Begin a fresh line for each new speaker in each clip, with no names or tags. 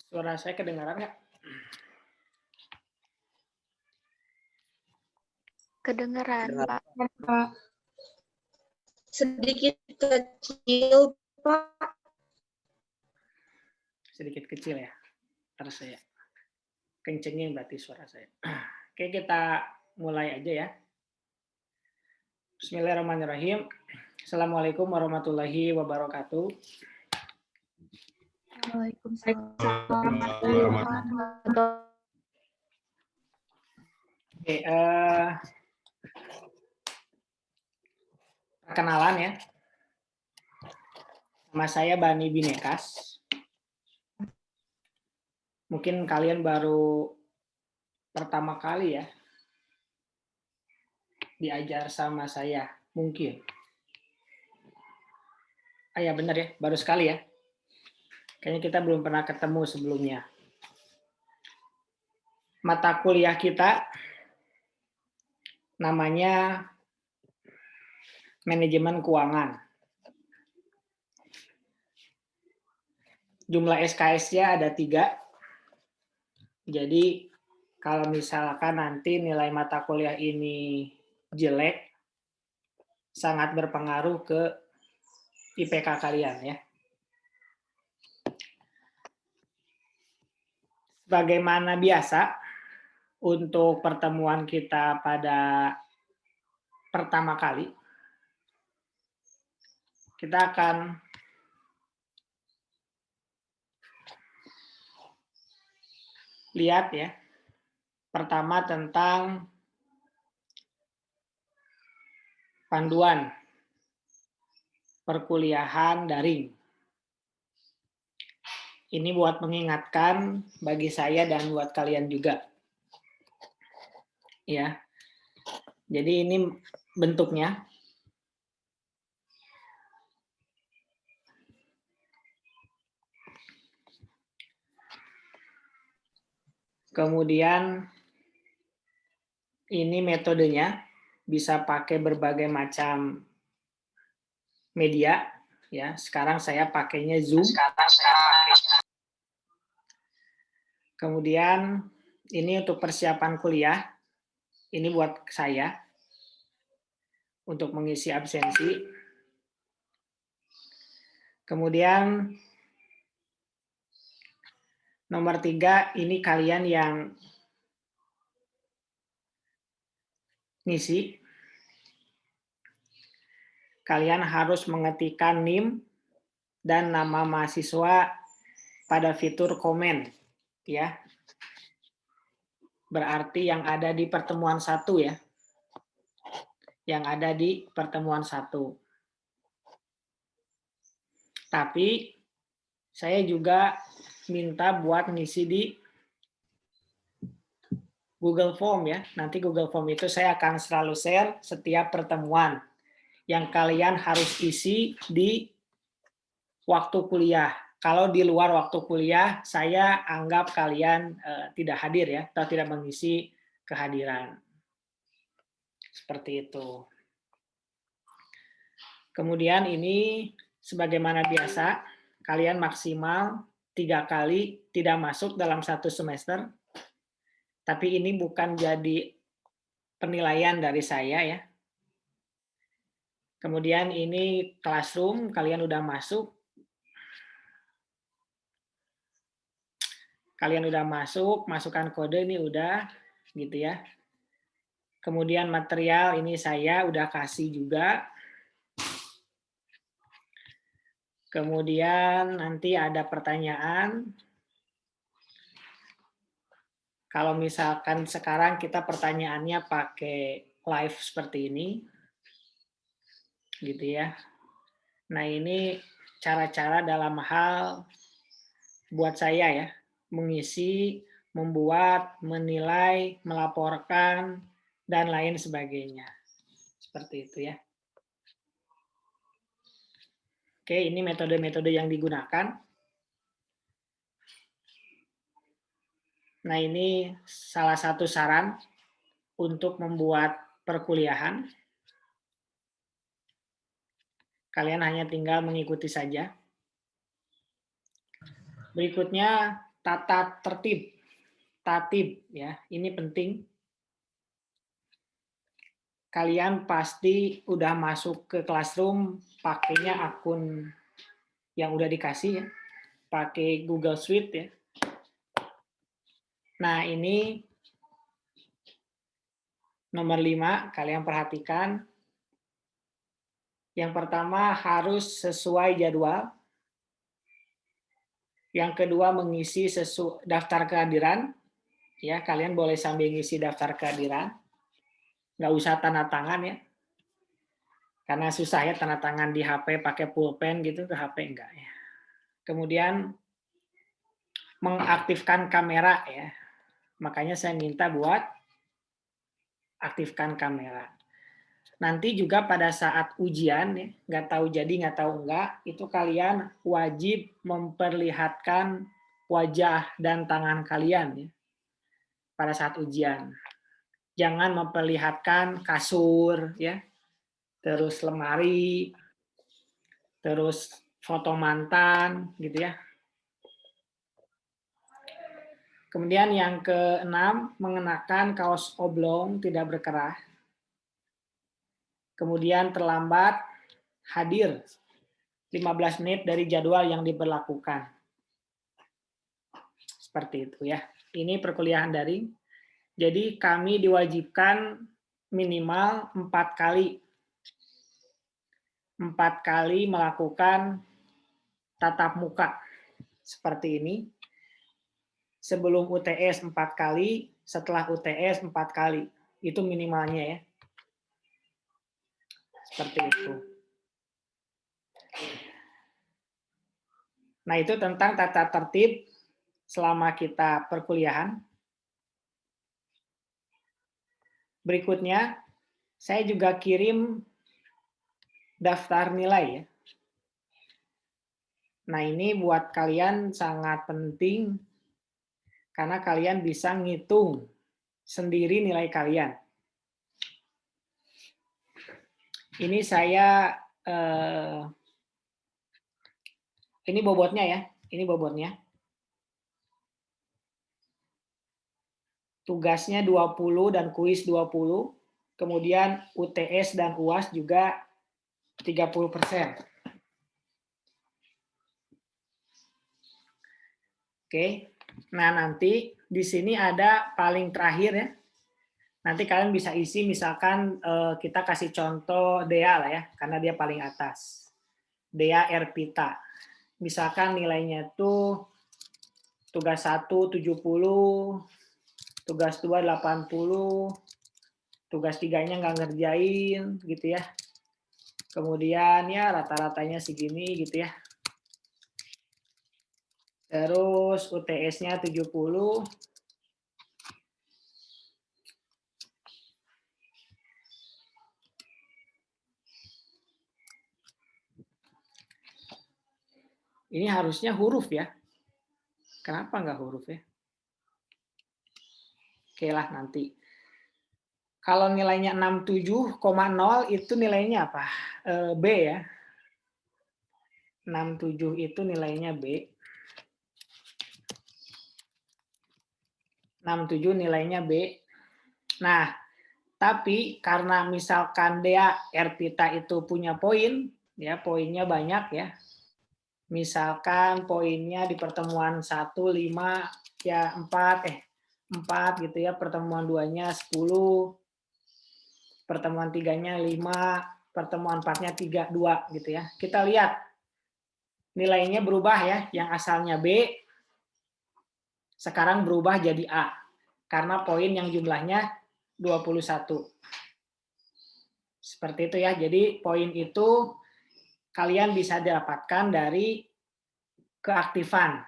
Suara saya kedengaran nggak?
Kedengeran, Pak.
Pak. Sedikit kecil, Pak.
Sedikit kecil ya. Terus saya kencengin berarti suara saya. Oke, kita mulai aja ya. Bismillahirrahmanirrahim. Assalamualaikum warahmatullahi wabarakatuh.
Waalaikumsalam.
Oke, perkenalan ya. Nama saya Bani Binekas. Mungkin kalian baru pertama kali ya diajar sama saya, mungkin. Ah ya benar ya, baru sekali ya. Kayaknya kita belum pernah ketemu sebelumnya. Mata kuliah kita namanya manajemen keuangan. Jumlah SKS-nya ada 3. Jadi kalau misalkan nanti nilai mata kuliah ini jelek, sangat berpengaruh ke IPK kalian ya. Bagaimana biasa untuk pertemuan kita pada pertama kali, kita akan lihat ya, pertama tentang panduan perkuliahan daring. Ini buat mengingatkan bagi saya dan buat kalian juga. Ya. Jadi ini bentuknya. Kemudian ini metodenya, bisa pakai berbagai macam media ya. Sekarang saya pakainya Zoom. Kemudian ini untuk persiapan kuliah. Ini buat saya untuk mengisi absensi. Kemudian nomor 3, ini kalian yang ngisi. Kalian harus mengetikkan NIM dan nama mahasiswa pada fitur komen ya. Berarti yang ada di pertemuan 1 ya. Yang ada di pertemuan 1. Tapi saya juga minta buat ngisi di Google Form ya. Nanti Google Form itu saya akan selalu share setiap pertemuan yang kalian harus isi di waktu kuliah. Kalau di luar waktu kuliah, saya anggap kalian tidak hadir ya, atau tidak mengisi kehadiran. Seperti itu. Kemudian ini sebagaimana biasa, kalian maksimal 3 kali tidak masuk dalam 1 semester. Tapi ini bukan jadi penilaian dari saya ya. Kemudian ini classroom, kalian udah masuk. Kalian udah masuk, masukkan kode ini udah gitu ya. Kemudian material ini saya udah kasih juga. Kemudian nanti ada pertanyaan. Kalau misalkan sekarang kita pertanyaannya pakai live seperti ini. Gitu ya. Nah, ini cara-cara dalam hal buat saya ya, mengisi, membuat, menilai, melaporkan, dan lain sebagainya. Seperti itu ya. Oke, ini metode-metode yang digunakan. Nah, ini salah satu saran untuk membuat perkuliahan. Kalian hanya tinggal mengikuti saja. Berikutnya tata tertib. Tatib ya, ini penting. Kalian pasti udah masuk ke classroom pakainya akun yang udah dikasih ya, pakai Google Suite ya. Nah, ini nomor 5, kalian perhatikan. Yang pertama harus sesuai jadwal. Yang kedua mengisi daftar kehadiran. Ya, kalian boleh sambil ngisi daftar kehadiran. Nggak usah tanda tangan ya. Karena susah ya tanda tangan di HP pakai pulpen gitu, ke HP enggak ya. Kemudian mengaktifkan kamera ya. Makanya saya minta buat aktifkan kamera. Nanti juga pada saat ujian, ya, nggak tahu jadi, nggak tahu enggak, itu kalian wajib memperlihatkan wajah dan tangan kalian ya, pada saat ujian. Jangan memperlihatkan kasur, ya, terus lemari, terus foto mantan, gitu ya. Kemudian yang keenam, mengenakan kaos oblong tidak berkerah. Kemudian terlambat hadir 15 menit dari jadwal yang diberlakukan. Seperti itu ya. Ini perkuliahan daring. Jadi kami diwajibkan minimal 4 kali. 4 kali melakukan tatap muka. Seperti ini. Sebelum UTS 4 kali, setelah UTS 4 kali. Itu minimalnya ya. Seperti itu. Nah, itu tentang tata tertib selama kita perkuliahan. Berikutnya, saya juga kirim daftar nilai ya. Nah, ini buat kalian sangat penting karena kalian bisa ngitung sendiri nilai kalian. Ini saya ini bobotnya ya, ini bobotnya. Tugasnya 20 dan kuis 20, kemudian UTS dan UAS juga 30%. Oke. Nah, nanti di sini ada paling terakhir ya. Nanti kalian bisa isi misalkan kita kasih contoh Dea lah ya, karena dia paling atas. Dea Erpita. Misalkan nilainya itu tugas 1 70, tugas 2 80, tugas 3-nya nggak ngerjain gitu ya. Kemudian ya rata-ratanya segini gitu ya. Terus UTS-nya 70. Ini harusnya huruf ya. Kenapa nggak huruf ya? Oke lah nanti. Kalau nilainya 67,0 itu nilainya apa? B ya. 67 itu nilainya B. 67 nilainya B. Nah, tapi karena misalkan Dea Erpita itu punya poin, ya poinnya banyak ya. Misalkan poinnya di pertemuan 1 5 ya 4 gitu ya, pertemuan 2-nya 10, pertemuan 3-nya 5, pertemuan 4-nya 3 2 gitu ya. Kita lihat nilainya berubah ya, yang asalnya B sekarang berubah jadi A karena poin yang jumlahnya 21. Seperti itu ya. Jadi poin itu kalian bisa dapatkan dari keaktifan.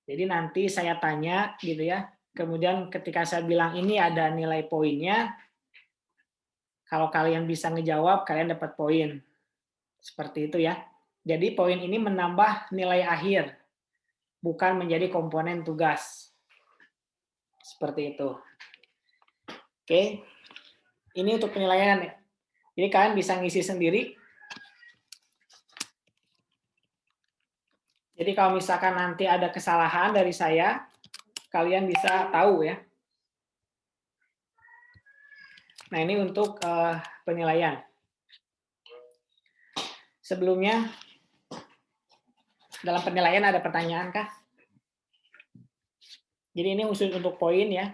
Jadi nanti saya tanya gitu ya. Kemudian ketika saya bilang ini ada nilai poinnya, kalau kalian bisa ngejawab, kalian dapat poin. Seperti itu ya. Jadi poin ini menambah nilai akhir, bukan menjadi komponen tugas. Seperti itu. Oke. Ini untuk penilaian. Jadi kalian bisa ngisi sendiri. Jadi kalau misalkan nanti ada kesalahan dari saya, kalian bisa tahu ya. Nah, ini untuk penilaian. Sebelumnya, dalam penilaian ada pertanyaan kah? Jadi ini khusus untuk poin ya.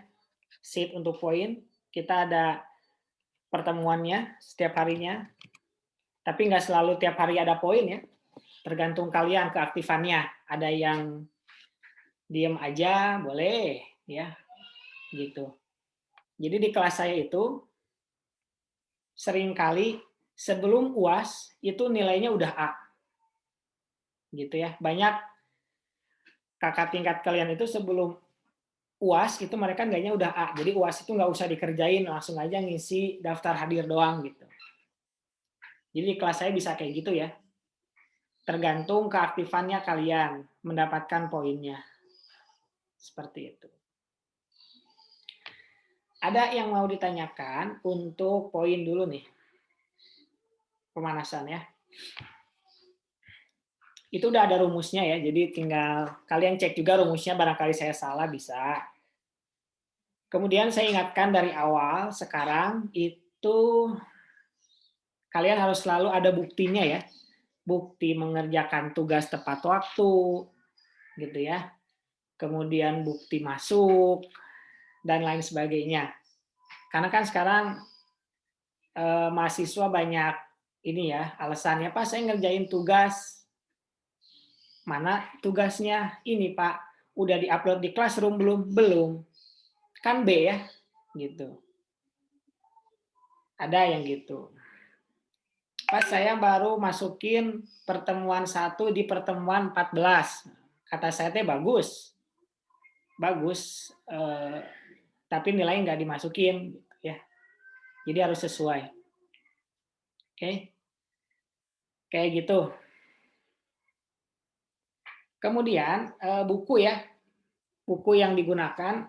Sheet untuk poin. Kita ada pertemuannya setiap harinya. Tapi nggak selalu tiap hari ada poin ya. Tergantung kalian keaktifannya. Ada yang diem aja, boleh ya. Gitu. Jadi di kelas saya itu seringkali sebelum UAS itu nilainya udah A. Gitu ya. Banyak kakak tingkat kalian itu sebelum UAS itu mereka nilainya udah A. Jadi UAS itu nggak usah dikerjain, langsung aja ngisi daftar hadir doang gitu. Jadi di kelas saya bisa kayak gitu ya. Tergantung keaktifannya kalian mendapatkan poinnya. Seperti itu. Ada yang mau ditanyakan untuk poin dulu nih. Pemanasan ya. Itu udah ada rumusnya ya, jadi tinggal kalian cek juga rumusnya, barangkali saya salah bisa. Kemudian saya ingatkan dari awal, sekarang itu kalian harus selalu ada buktinya ya. Bukti mengerjakan tugas tepat waktu, gitu ya. Kemudian bukti masuk, dan lain sebagainya. Karena kan sekarang mahasiswa banyak ini ya, alasannya, Pak saya ngerjain tugas, mana tugasnya ini Pak, udah diupload di Classroom belum? Belum. Kan B ya, gitu. Ada yang gitu. Pak saya baru masukin pertemuan 1 di pertemuan 14. Kata saya teh bagus. Bagus, tapi nilai nggak dimasukin. Ya. Jadi harus sesuai. Oke. Kayak gitu. Kemudian buku ya, buku yang digunakan.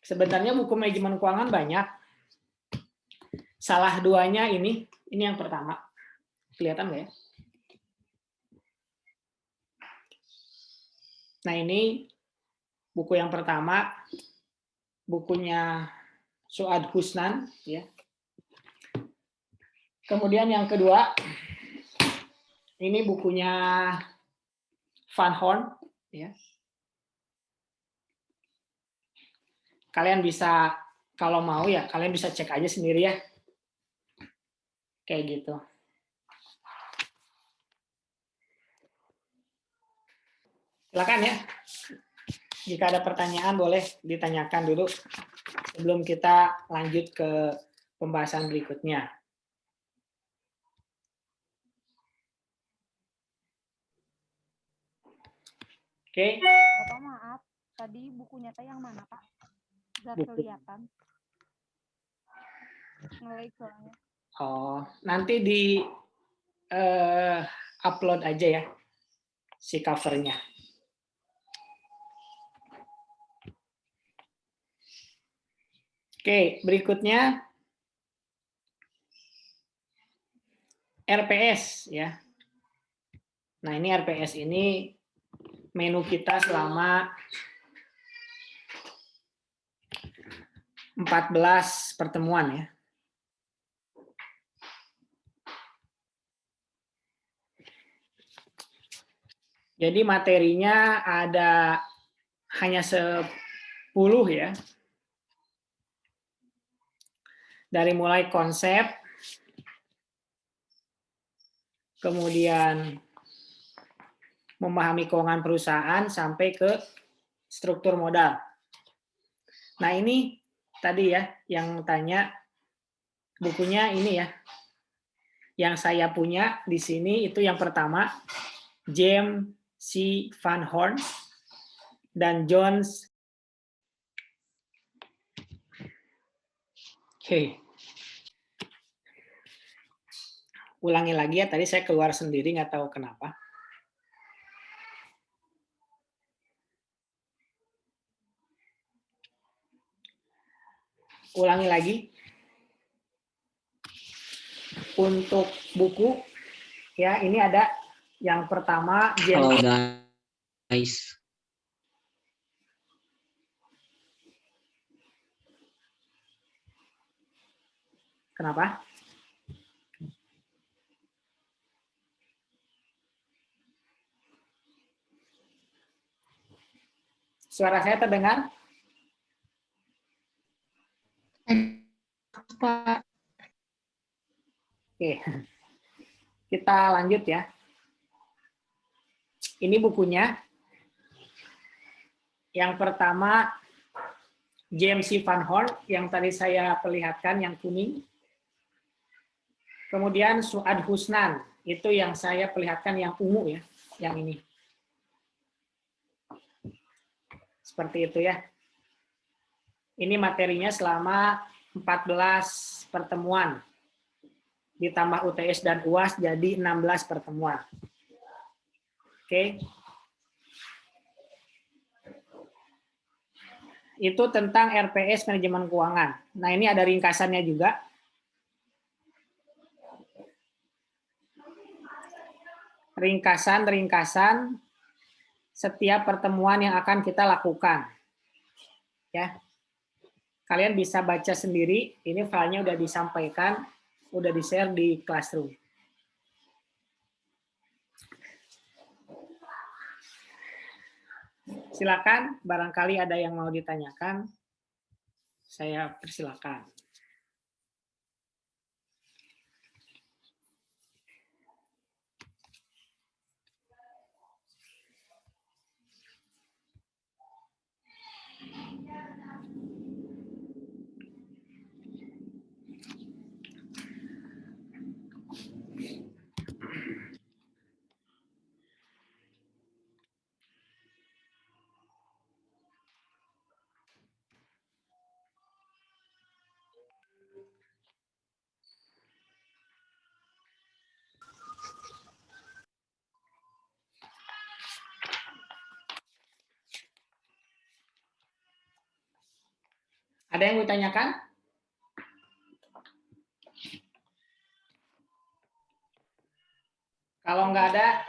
Sebenarnya buku manajemen keuangan banyak. Salah duanya ini yang pertama. Kelihatan nggak ya? Nah ini buku yang pertama, bukunya Suad Husnan. Ya. Kemudian yang kedua, ini bukunya Van Horn. Ya. Kalian bisa, kalau mau ya, kalian bisa cek aja sendiri ya. Kayak gitu. Silakan ya. Jika ada pertanyaan boleh ditanyakan dulu sebelum kita lanjut ke pembahasan berikutnya. Oke.
Bapak maaf, tadi bukunya teh yang mana Pak? Gak kelihatan. Ngelik soalnya.
Oh, nanti di upload aja ya si covernya. Oke, berikutnya RPS ya. Nah, ini RPS ini menu kita selama 14 pertemuan ya. Jadi materinya ada hanya 10 ya. Dari mulai konsep, kemudian memahami keuangan perusahaan sampai ke struktur modal. Nah ini tadi ya yang tanya bukunya ini ya. Yang saya punya di sini itu yang pertama James C. Van Horn dan Jones. Oke. Ulangi lagi ya, tadi saya keluar sendiri nggak tahu kenapa. Ulangi lagi. Untuk buku ya ini ada Yang pertama,
Halo guys.
Kenapa? Suara saya terdengar?
Pak.
Oke, kita lanjut ya. Ini bukunya. Yang pertama, James C. Van Horn, yang tadi saya perlihatkan, yang kuning. Kemudian Suad Husnan, itu yang saya perlihatkan yang ungu ya, yang ini. Seperti itu ya. Ini materinya selama 14 pertemuan. Ditambah UTS dan UAS jadi 16 pertemuan. Oke. Itu tentang RPS manajemen keuangan. Nah, ini ada ringkasannya juga. Ringkasan setiap pertemuan yang akan kita lakukan. Ya. Kalian bisa baca sendiri, ini filenya udah disampaikan, udah di-share di Classroom. Silakan, barangkali ada yang mau ditanyakan, saya persilakan. Ada yang mau ditanyakan? Kalau nggak ada,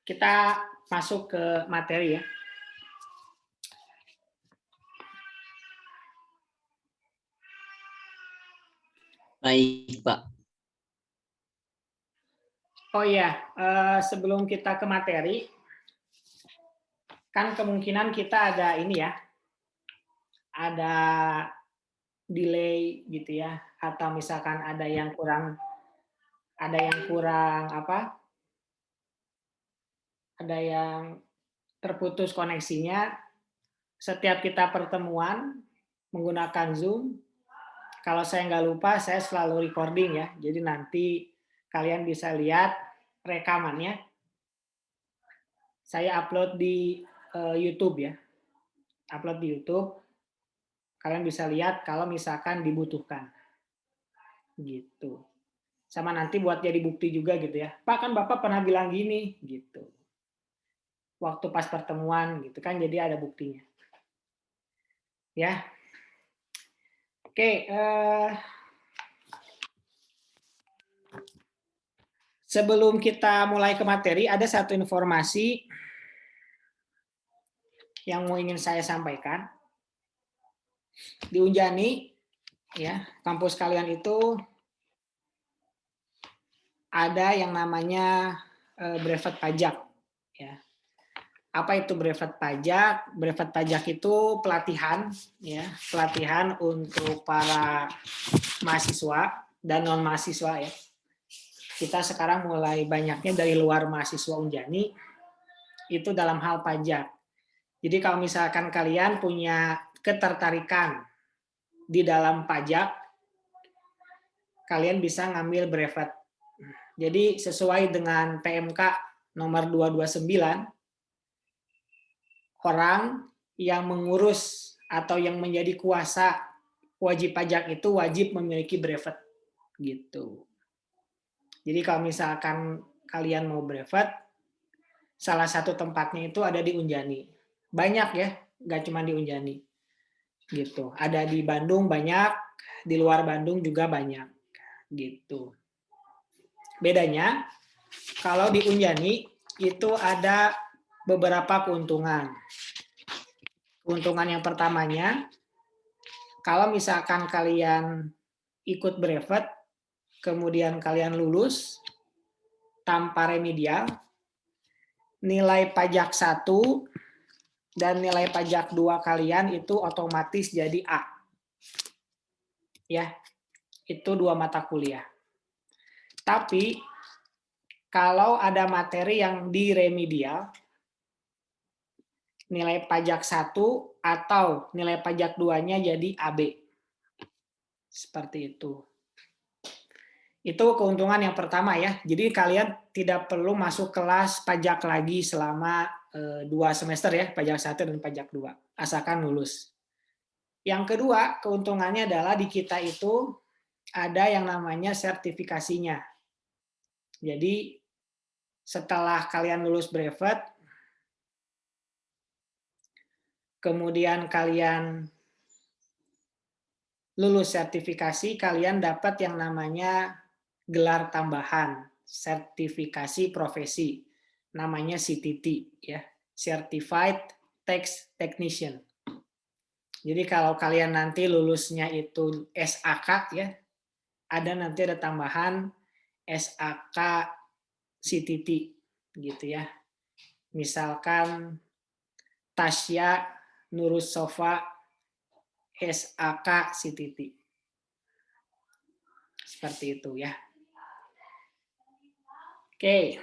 kita masuk ke materi ya.
Baik, Pak.
Oh iya, sebelum kita ke materi, kan kemungkinan kita ada ini ya, ada delay gitu ya, atau misalkan ada yang kurang apa? Ada yang terputus koneksinya. Setiap kita pertemuan menggunakan Zoom, kalau saya nggak lupa, saya selalu recording ya. Jadi nanti kalian bisa lihat rekamannya. Saya upload di YouTube ya. Upload di YouTube. Kalian bisa lihat kalau misalkan dibutuhkan. Gitu. Sama nanti buat jadi bukti juga gitu ya. Pak, kan Bapak pernah bilang gini gitu. Waktu pas pertemuan gitu kan, jadi ada buktinya. Ya. Oke, sebelum kita mulai ke materi, ada satu informasi yang mau ingin saya sampaikan. Di Unjani, ya, kampus kalian itu ada yang namanya brevet pajak. Ya. Apa itu brevet pajak? Brevet pajak itu pelatihan, ya, pelatihan untuk para mahasiswa dan non mahasiswa ya. Kita sekarang mulai banyaknya dari luar mahasiswa Unjani itu dalam hal pajak. Jadi kalau misalkan kalian punya ketertarikan di dalam pajak, kalian bisa ngambil brevet. Jadi sesuai dengan PMK nomor 229, orang yang mengurus atau yang menjadi kuasa wajib pajak itu wajib memiliki brevet gitu. Jadi kalau misalkan kalian mau brevet, salah satu tempatnya itu ada di Unjani. Banyak ya, nggak cuma di Unjani. Gitu. Ada di Bandung banyak, di luar Bandung juga banyak gitu. Bedanya kalau di Unjani itu ada beberapa keuntungan. Keuntungan yang pertamanya, kalau misalkan kalian ikut brevet, kemudian kalian lulus tanpa remedial, nilai pajak 1 dan nilai pajak 2 kalian itu otomatis jadi A. Ya, itu 2 mata kuliah. Tapi kalau ada materi yang di remedial, nilai pajak 1 atau nilai pajak 2-nya jadi AB. Seperti itu. Itu keuntungan yang pertama ya. Jadi kalian tidak perlu masuk kelas pajak lagi selama 2 semester ya, pajak 1 dan pajak 2, asalkan lulus. Yang kedua, keuntungannya adalah di kita itu ada yang namanya sertifikasinya. Jadi setelah kalian lulus brevet, kemudian kalian lulus sertifikasi, kalian dapat yang namanya gelar tambahan, sertifikasi profesi, namanya CTT ya, Certified Tax Technician. Jadi kalau kalian nanti lulusnya itu SAK ya, ada tambahan SAK CTT gitu ya. Misalkan Tasya Nurus Sofa SAK CTT. Seperti itu ya. Oke.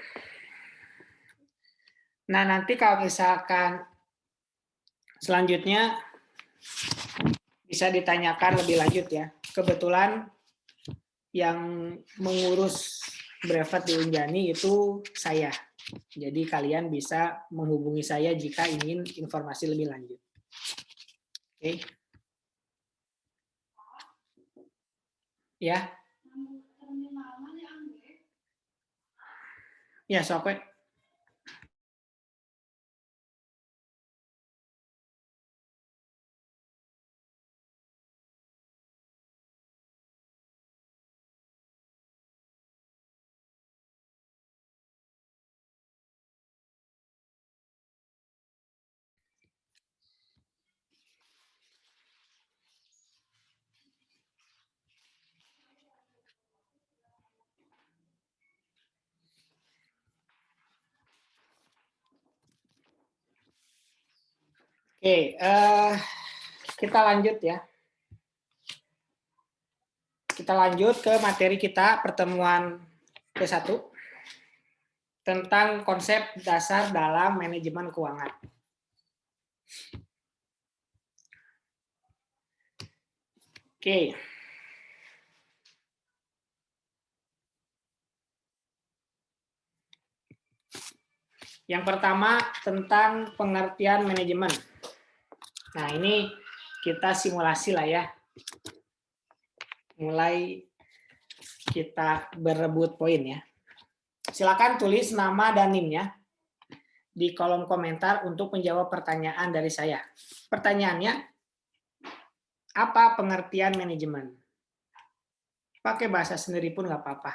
Nah, nanti kalau misalkan selanjutnya bisa ditanyakan lebih lanjut ya. Kebetulan yang mengurus brevet di Unjani itu saya. Jadi kalian bisa menghubungi saya jika ingin informasi lebih lanjut. Oke. Ya. Ya, sok we. Oke, kita lanjut ya. Kita lanjut ke materi kita pertemuan ke-1 tentang konsep dasar dalam manajemen keuangan. Oke. Yang pertama tentang pengertian manajemen. Nah, ini kita simulasi lah ya. Mulai kita berebut poin ya. Silakan tulis nama dan NIM-nya di kolom komentar untuk menjawab pertanyaan dari saya. Pertanyaannya, apa pengertian manajemen? Pakai bahasa sendiri pun nggak apa-apa.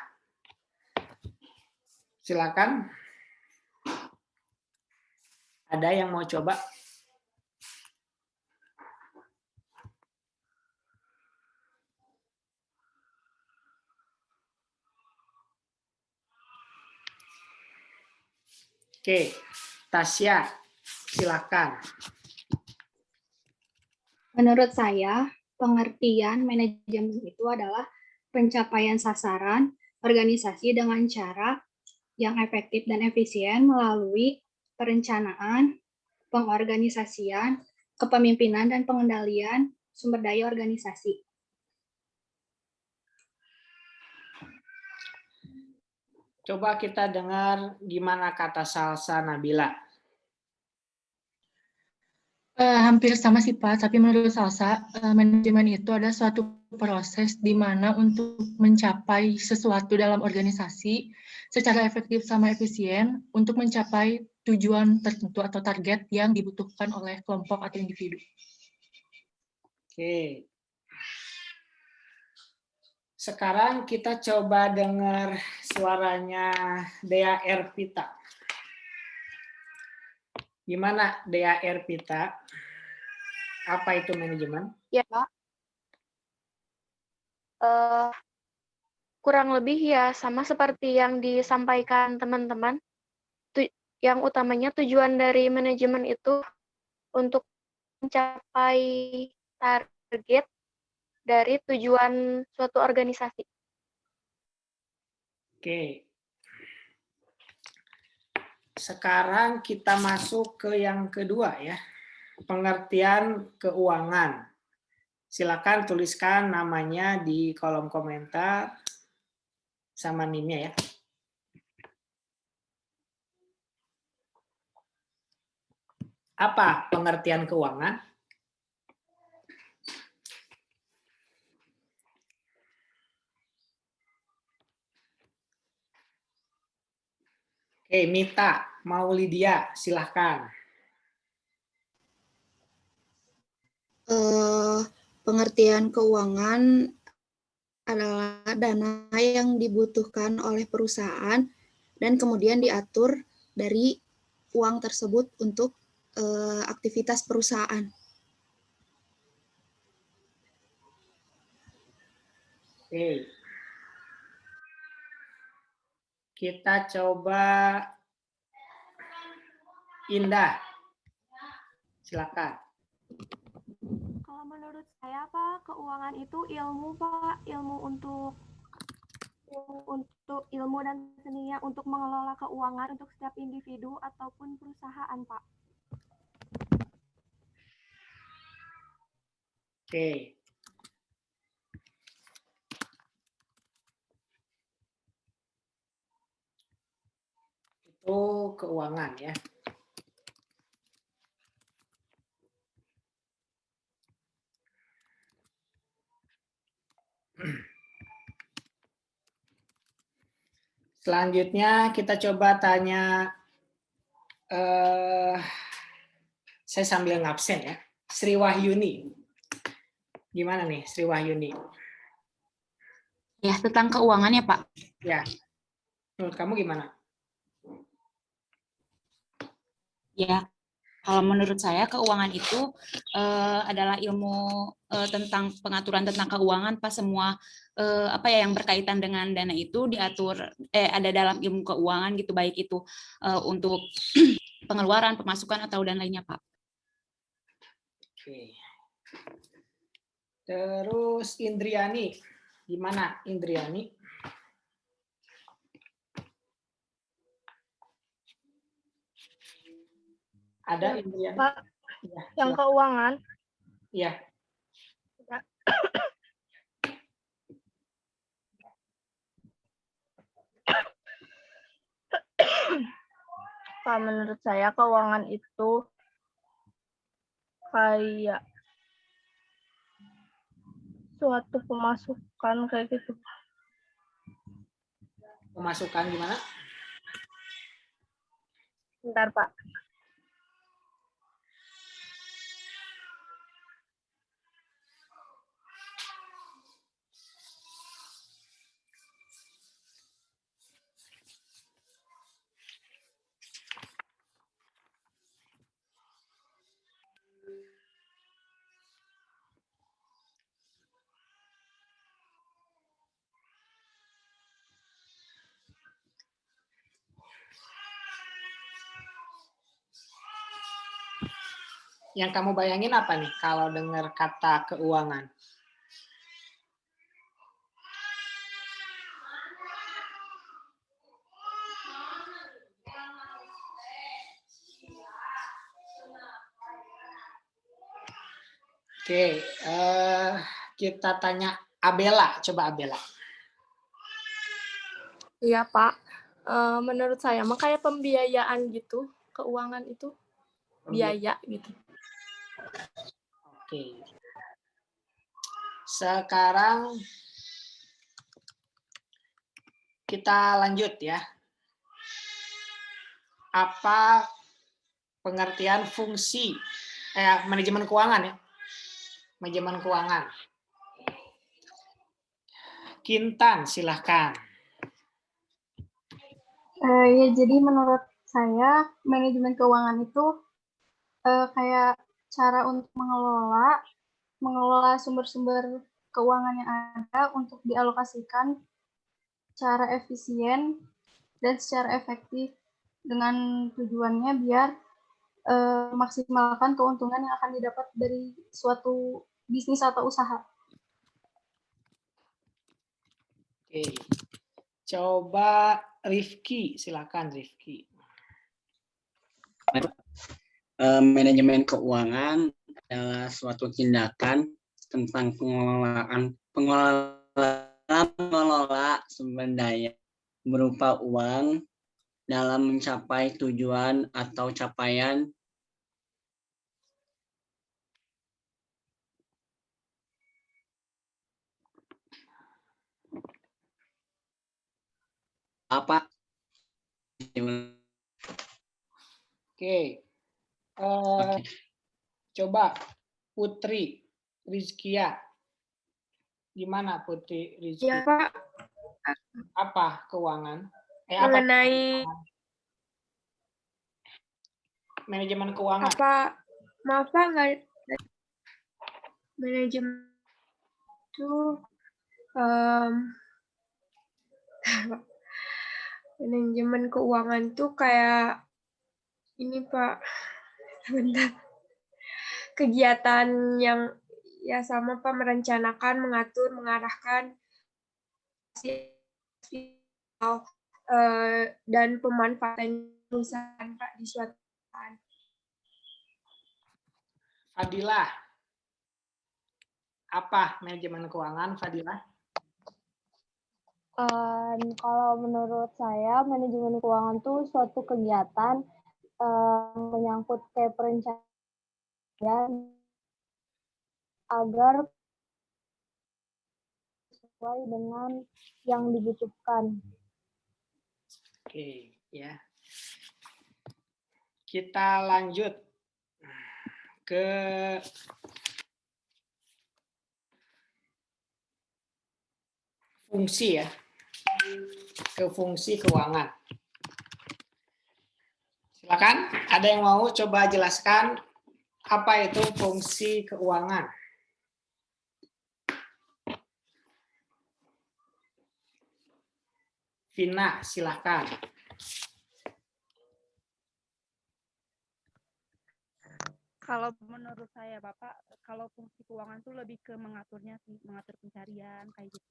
Silakan. Ada yang mau coba? Oke, Tasya, silakan.
Menurut saya, pengertian manajemen itu adalah pencapaian sasaran organisasi dengan cara yang efektif dan efisien melalui perencanaan, pengorganisasian, kepemimpinan, dan pengendalian sumber daya organisasi.
Coba kita dengar gimana kata Salsa Nabila.
Hampir sama sih Pak, tapi menurut Salsa, manajemen itu ada suatu proses di mana untuk mencapai sesuatu dalam organisasi secara efektif sama efisien untuk mencapai tujuan tertentu atau target yang dibutuhkan oleh kelompok atau individu.
Oke. Sekarang kita coba dengar suaranya Dea Erpita. Gimana Dea Erpita? Apa itu manajemen?
Ya, Pak. Kurang lebih ya sama seperti yang disampaikan teman-teman. Yang utamanya tujuan dari manajemen itu untuk mencapai target dari tujuan suatu organisasi.
Oke. Sekarang kita masuk ke yang kedua ya. Pengertian keuangan. Silakan tuliskan namanya di kolom komentar sama NIM-nya ya. Apa pengertian keuangan? Oke, Mita, Maulidia, silahkan.
Pengertian keuangan adalah dana yang dibutuhkan oleh perusahaan dan kemudian diatur dari uang tersebut untuk aktivitas perusahaan.
Oke. Kita coba Indah. Silakan.
Kalau menurut saya Pak, keuangan itu ilmu Pak, ilmu dan seninya untuk mengelola keuangan untuk setiap individu ataupun perusahaan Pak.
Oke. Itu keuangan ya. Selanjutnya kita coba tanya, saya sambil ngabsen ya, Sri Wahyuni. Gimana nih Sri Wahyuni?
Ya, tentang keuangan ya, Pak.
Ya, menurut kamu gimana?
Ya, kalau menurut saya keuangan itu adalah ilmu tentang pengaturan tentang keuangan, Pak. Semua apa ya yang berkaitan dengan dana itu diatur ada dalam ilmu keuangan gitu, baik itu untuk pengeluaran, pemasukan atau dan lainnya, Pak.
Oke. Terus Indriani, gimana Indriani? Ada Indriani?
Pak,
ya,
yang
silakan.
keuangan.
Ya.
Pak, menurut saya keuangan itu kayak suatu pemasukan kayak gitu.
Pemasukan gimana?
Bentar, Pak.
Yang kamu bayangin apa nih kalau dengar kata keuangan? Oke, kita tanya Abela, coba Abela.
Iya, Pak. Menurut saya mah kayak pembiayaan gitu, keuangan itu biaya gitu.
Oke. Sekarang kita lanjut ya. Apa pengertian fungsi manajemen keuangan ya? Manajemen keuangan. Kintan, silahkan.
Ya, jadi menurut saya manajemen keuangan itu kayak cara untuk mengelola sumber-sumber keuangan yang ada untuk dialokasikan secara efisien dan secara efektif dengan tujuannya biar memaksimalkan keuntungan yang akan didapat dari suatu bisnis atau usaha.
Oke. Coba Rifki, silakan Rifki.
Manajemen keuangan adalah suatu tindakan tentang mengelola sumber daya berupa uang dalam mencapai tujuan atau capaian apa?
Oke. Coba Putri Rizkia. Gimana Putri Rizkia?
Ya, Pak.
Apa keuangan?
Mengenai
apa manajemen keuangan?
Maaf Pak, manajemen itu manajemen keuangan tuh kayak ini Pak, sebentar. Kegiatan yang ya sama Pak, merencanakan, mengatur, mengarahkan dan pemanfaatan perusahaan Pak di suatu perusahaan.
Fadilah. Apa manajemen keuangan, Fadilah?
Kalau menurut saya manajemen keuangan itu suatu kegiatan menyangkut kayak perencanaan agar sesuai dengan yang dibutuhkan.
Oke, ya. Kita lanjut ke fungsi ya. Ke fungsi keuangan. Silakan, ada yang mau coba jelaskan apa itu fungsi keuangan? Vina, silakan.
Kalau menurut saya, Bapak, kalau fungsi keuangan itu lebih ke mengaturnya sih, mengatur pencarian kayak gitu.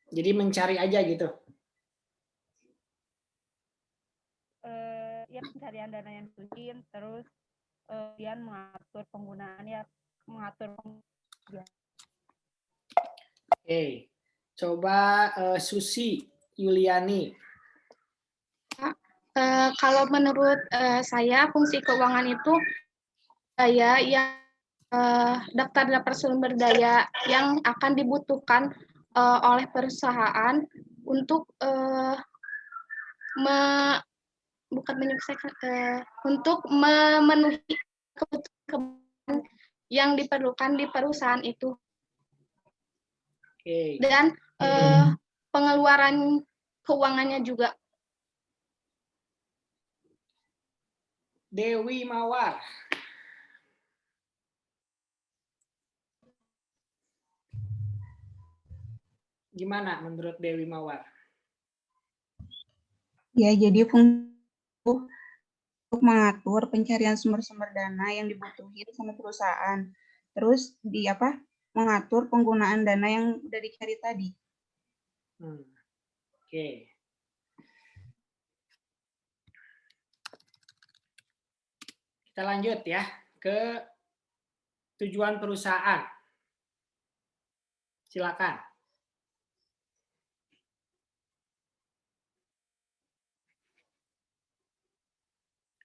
Jadi mencari aja gitu.
Ya pencarian dana yang mungkin, terus kemudian mengatur penggunaan ya, mengatur penggunaan.
Oke, coba Susi Yuliani.
Kalau menurut saya fungsi keuangan itu daya yang daftar sumber daya yang akan dibutuhkan oleh perusahaan untuk untuk memenuhi kebutuhan yang diperlukan di perusahaan itu.
Oke.
Dan pengeluaran keuangannya juga.
Dewi Mawar. Gimana menurut Dewi Mawar?
Ya, jadi fungsi untuk mengatur pencarian sumber-sumber dana yang dibutuhin sama perusahaan. Terus mengatur penggunaan dana yang udah dicari tadi.
Oke. Kita lanjut ya ke tujuan perusahaan. Silakan.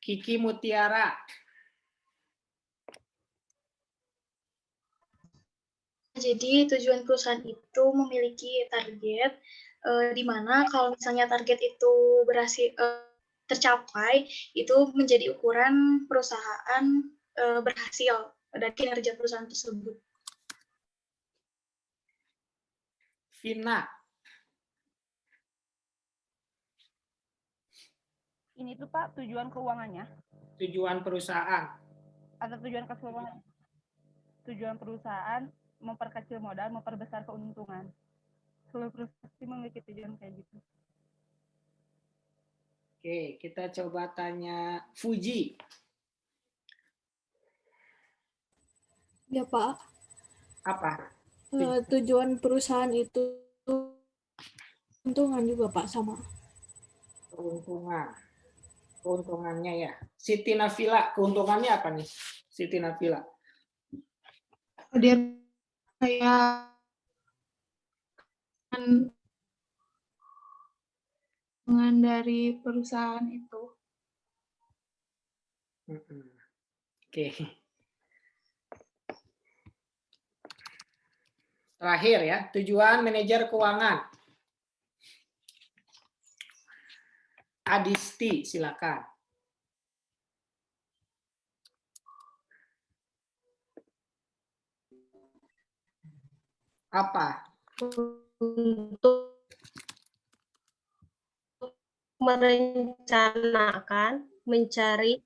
Kiki Mutiara.
Jadi tujuan perusahaan itu memiliki target, di mana kalau misalnya target itu berhasil tercapai, itu menjadi ukuran perusahaan berhasil dari kinerja perusahaan tersebut.
Vina.
Ini tuh Pak tujuan keuangannya.
Tujuan perusahaan.
Atau tujuan keuangan. Tujuan perusahaan memperkecil modal, memperbesar keuntungan. Seluruh perusahaan memiliki tujuan kayak gitu.
Oke, kita coba tanya Fuji.
Ya Pak.
Apa?
Tujuan perusahaan itu keuntungan juga Pak, sama.
Keuntungan. Keuntungannya ya. Siti Nafila, keuntungannya apa nih? Siti Nafila.
Dia kayak dengan dari perusahaan itu.
Oke. Terakhir ya, tujuan manajer keuangan. Adisti, silakan. Apa?
Untuk merencanakan, mencari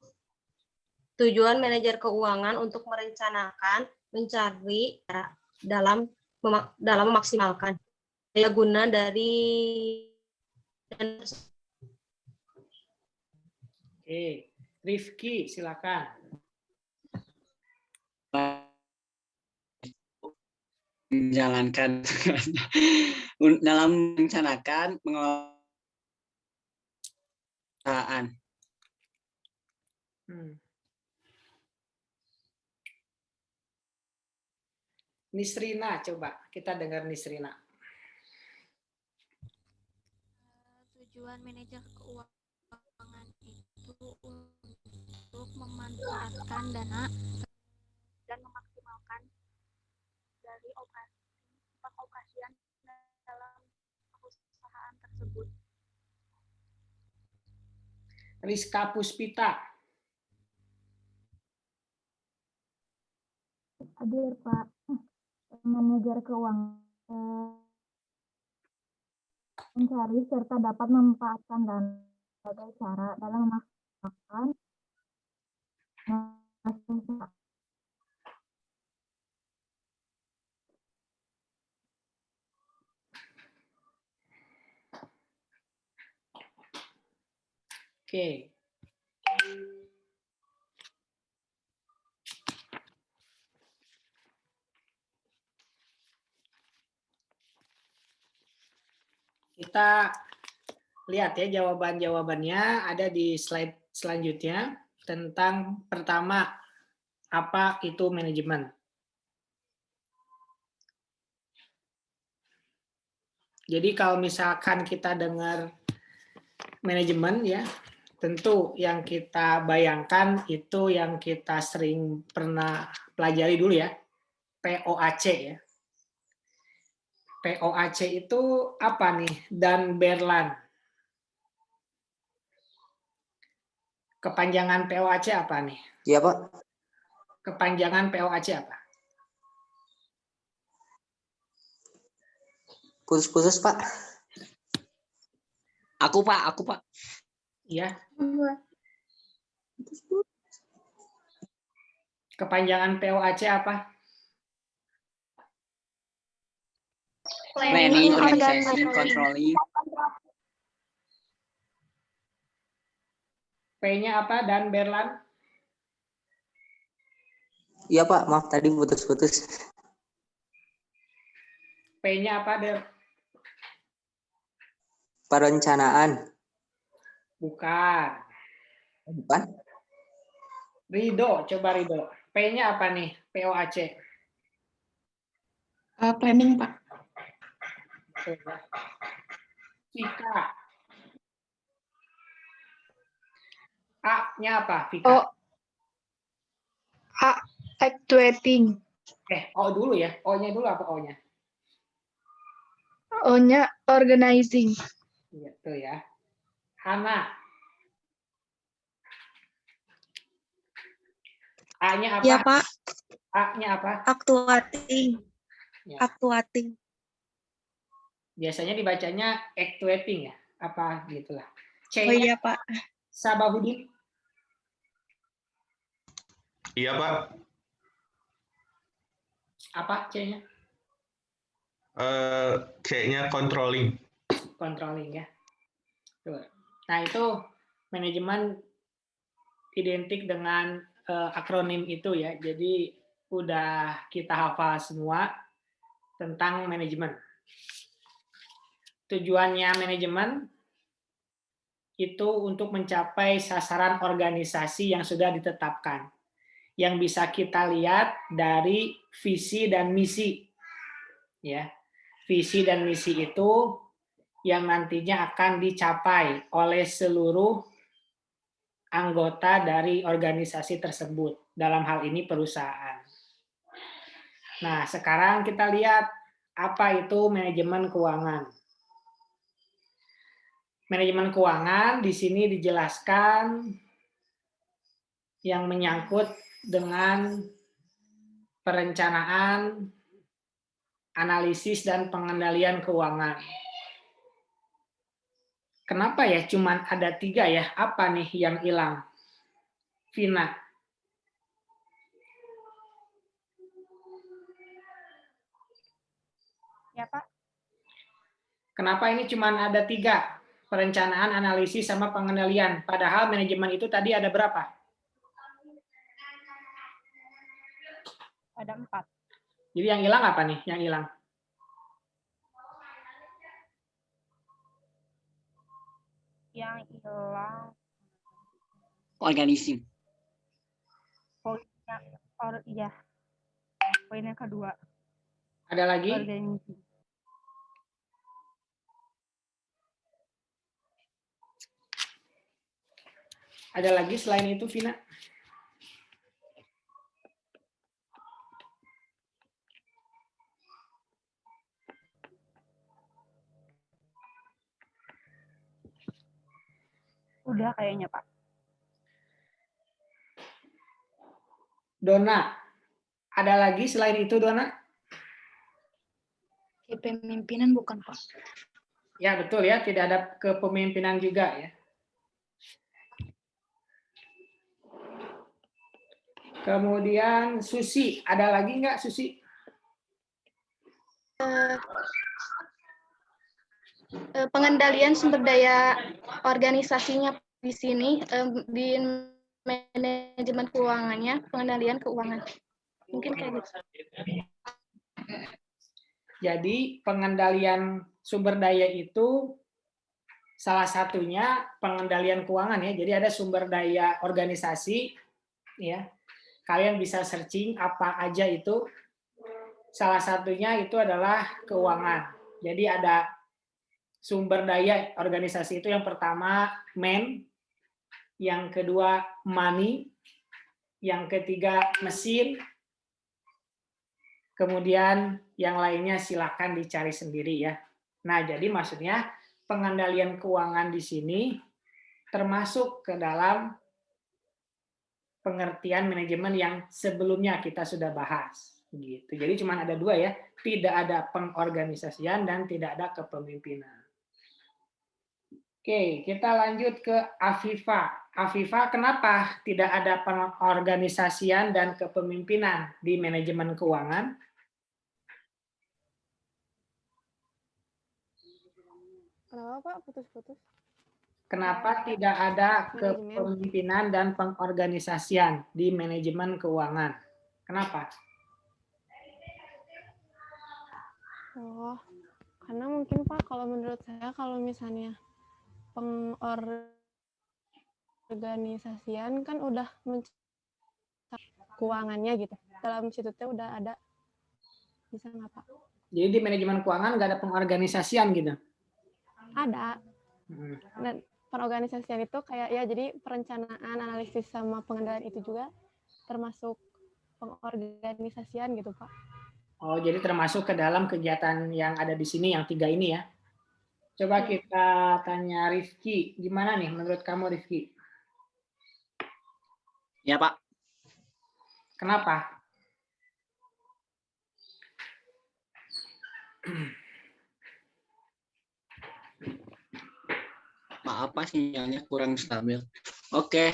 tujuan manajer keuangan untuk merencanakan, mencari dalam memaksimalkan daya guna dari.
Oke, Rifki, silakan.
Menjalankan dalam merencanakan pengelolaan.
Nisrina, coba kita dengar Nisrina.
Tujuan manajer keuangan itu untuk memanfaatkan dana dan memaksimalkan dari pengoperasian dalam perusahaan tersebut.
Rizka Puspita.
Hadir Pak. Manajer keuangan mencari serta dapat memanfaatkan dana berbagai cara dalam memaksimalkan
Oke. Kita lihat ya jawaban-jawabannya ada di slide selanjutnya tentang pertama apa itu manajemen. Jadi kalau misalkan kita dengar manajemen ya, tentu yang kita bayangkan itu yang kita sering pernah pelajari dulu ya, POAC ya. POAC itu apa nih? Dan Berlan. Kepanjangan POAC apa nih?
Iya, Pak.
Kepanjangan POAC apa?
Putus-putus, Pak.
Aku, Pak.
Iya. Kepanjangan POAC apa?
Planning, organizing, controlling.
P-nya apa dan Berlan?
Iya, Pak. Maaf tadi putus-putus.
P-nya apa, Der?
Perencanaan.
Bukan.
Bukan?
Rido, coba Rido. P-nya apa nih? POAC.
Planning, Pak.
Vika. A-nya apa, Vika?
Oh. A, actuating.
O dulu ya. O-nya dulu apa O-nya?
O-nya organizing.
Gitu ya. Hana. A-nya apa?
Ya, Pak.
A-nya apa?
Actuating.
Ya.
Actuating.
Biasanya dibacanya actuating ya, apa gitulah.
Oh
C-nya
iya, Pak.
Sabahudin.
Iya, Pak.
Apa C-nya?
C-nya controlling.
Controlling ya. Tuh. Nah, itu manajemen identik dengan akronim itu ya. Jadi udah kita hafal semua tentang manajemen. Tujuannya manajemen itu untuk mencapai sasaran organisasi yang sudah ditetapkan. Yang bisa kita lihat dari visi dan misi. Ya. Visi dan misi itu yang nantinya akan dicapai oleh seluruh anggota dari organisasi tersebut. Dalam hal ini perusahaan. Nah, sekarang kita lihat apa itu manajemen keuangan. Manajemen keuangan di sini dijelaskan yang menyangkut dengan perencanaan, analisis, dan pengendalian keuangan. Kenapa ya cuman ada 3 ya? Apa nih yang hilang? Vina.
Ya, Pak.
Kenapa ini cuman ada 3? Perencanaan, analisis, sama pengendalian. Padahal manajemen itu tadi ada berapa?
Ada 4.
Jadi yang hilang apa nih? Yang hilang?
Yang hilang
Organizing.
poinnya, iya. Poin yang kedua.
Ada lagi?
Organizing.
Ada lagi selain itu, Vina?
Udah kayaknya, Pak.
Dona, ada lagi selain itu, Dona?
Kepemimpinan bukan, Pak?
Ya, betul ya. Tidak ada kepemimpinan juga ya. Kemudian Susi, ada lagi nggak Susi?
Pengendalian sumber daya organisasinya di sini di manajemen keuangannya, pengendalian keuangan. Mungkin kayak gitu.
Jadi pengendalian sumber daya itu salah satunya pengendalian keuangan ya. Jadi ada sumber daya organisasi ya. Kalian bisa searching apa aja itu. Salah satunya itu adalah keuangan. Jadi ada sumber daya organisasi itu yang pertama man, yang kedua money, yang ketiga mesin, kemudian yang lainnya silakan dicari sendiri ya. Nah, jadi maksudnya pengendalian keuangan di sini termasuk ke dalam pengertian manajemen yang sebelumnya kita sudah bahas. Gitu. Jadi cuma ada 2 ya, tidak ada pengorganisasian dan tidak ada kepemimpinan. Oke, kita lanjut ke Afifa. Afifa, kenapa tidak ada pengorganisasian dan kepemimpinan di manajemen keuangan?
Kenapa, Pak? Putus-putus.
Kenapa tidak ada kepemimpinan dan pengorganisasian di manajemen keuangan? Kenapa?
Oh, karena mungkin Pak, kalau menurut saya kalau misalnya pengorganisasian kan udah keuangannya gitu. Dalam situ teh udah ada. Bisa nggak, Pak?
Jadi di manajemen keuangan nggak ada pengorganisasian gitu?
Ada. Dan pengorganisasian itu kayak ya jadi perencanaan, analisis sama pengendalian itu juga termasuk pengorganisasian gitu, Pak.
Oh, jadi termasuk ke dalam kegiatan yang ada di sini, yang 3 ini ya. Coba kita tanya Rifki, gimana nih menurut kamu Rifki?
Ya, Pak.
Kenapa?
Maaf Pak, sinyalnya kurang stabil. Oke.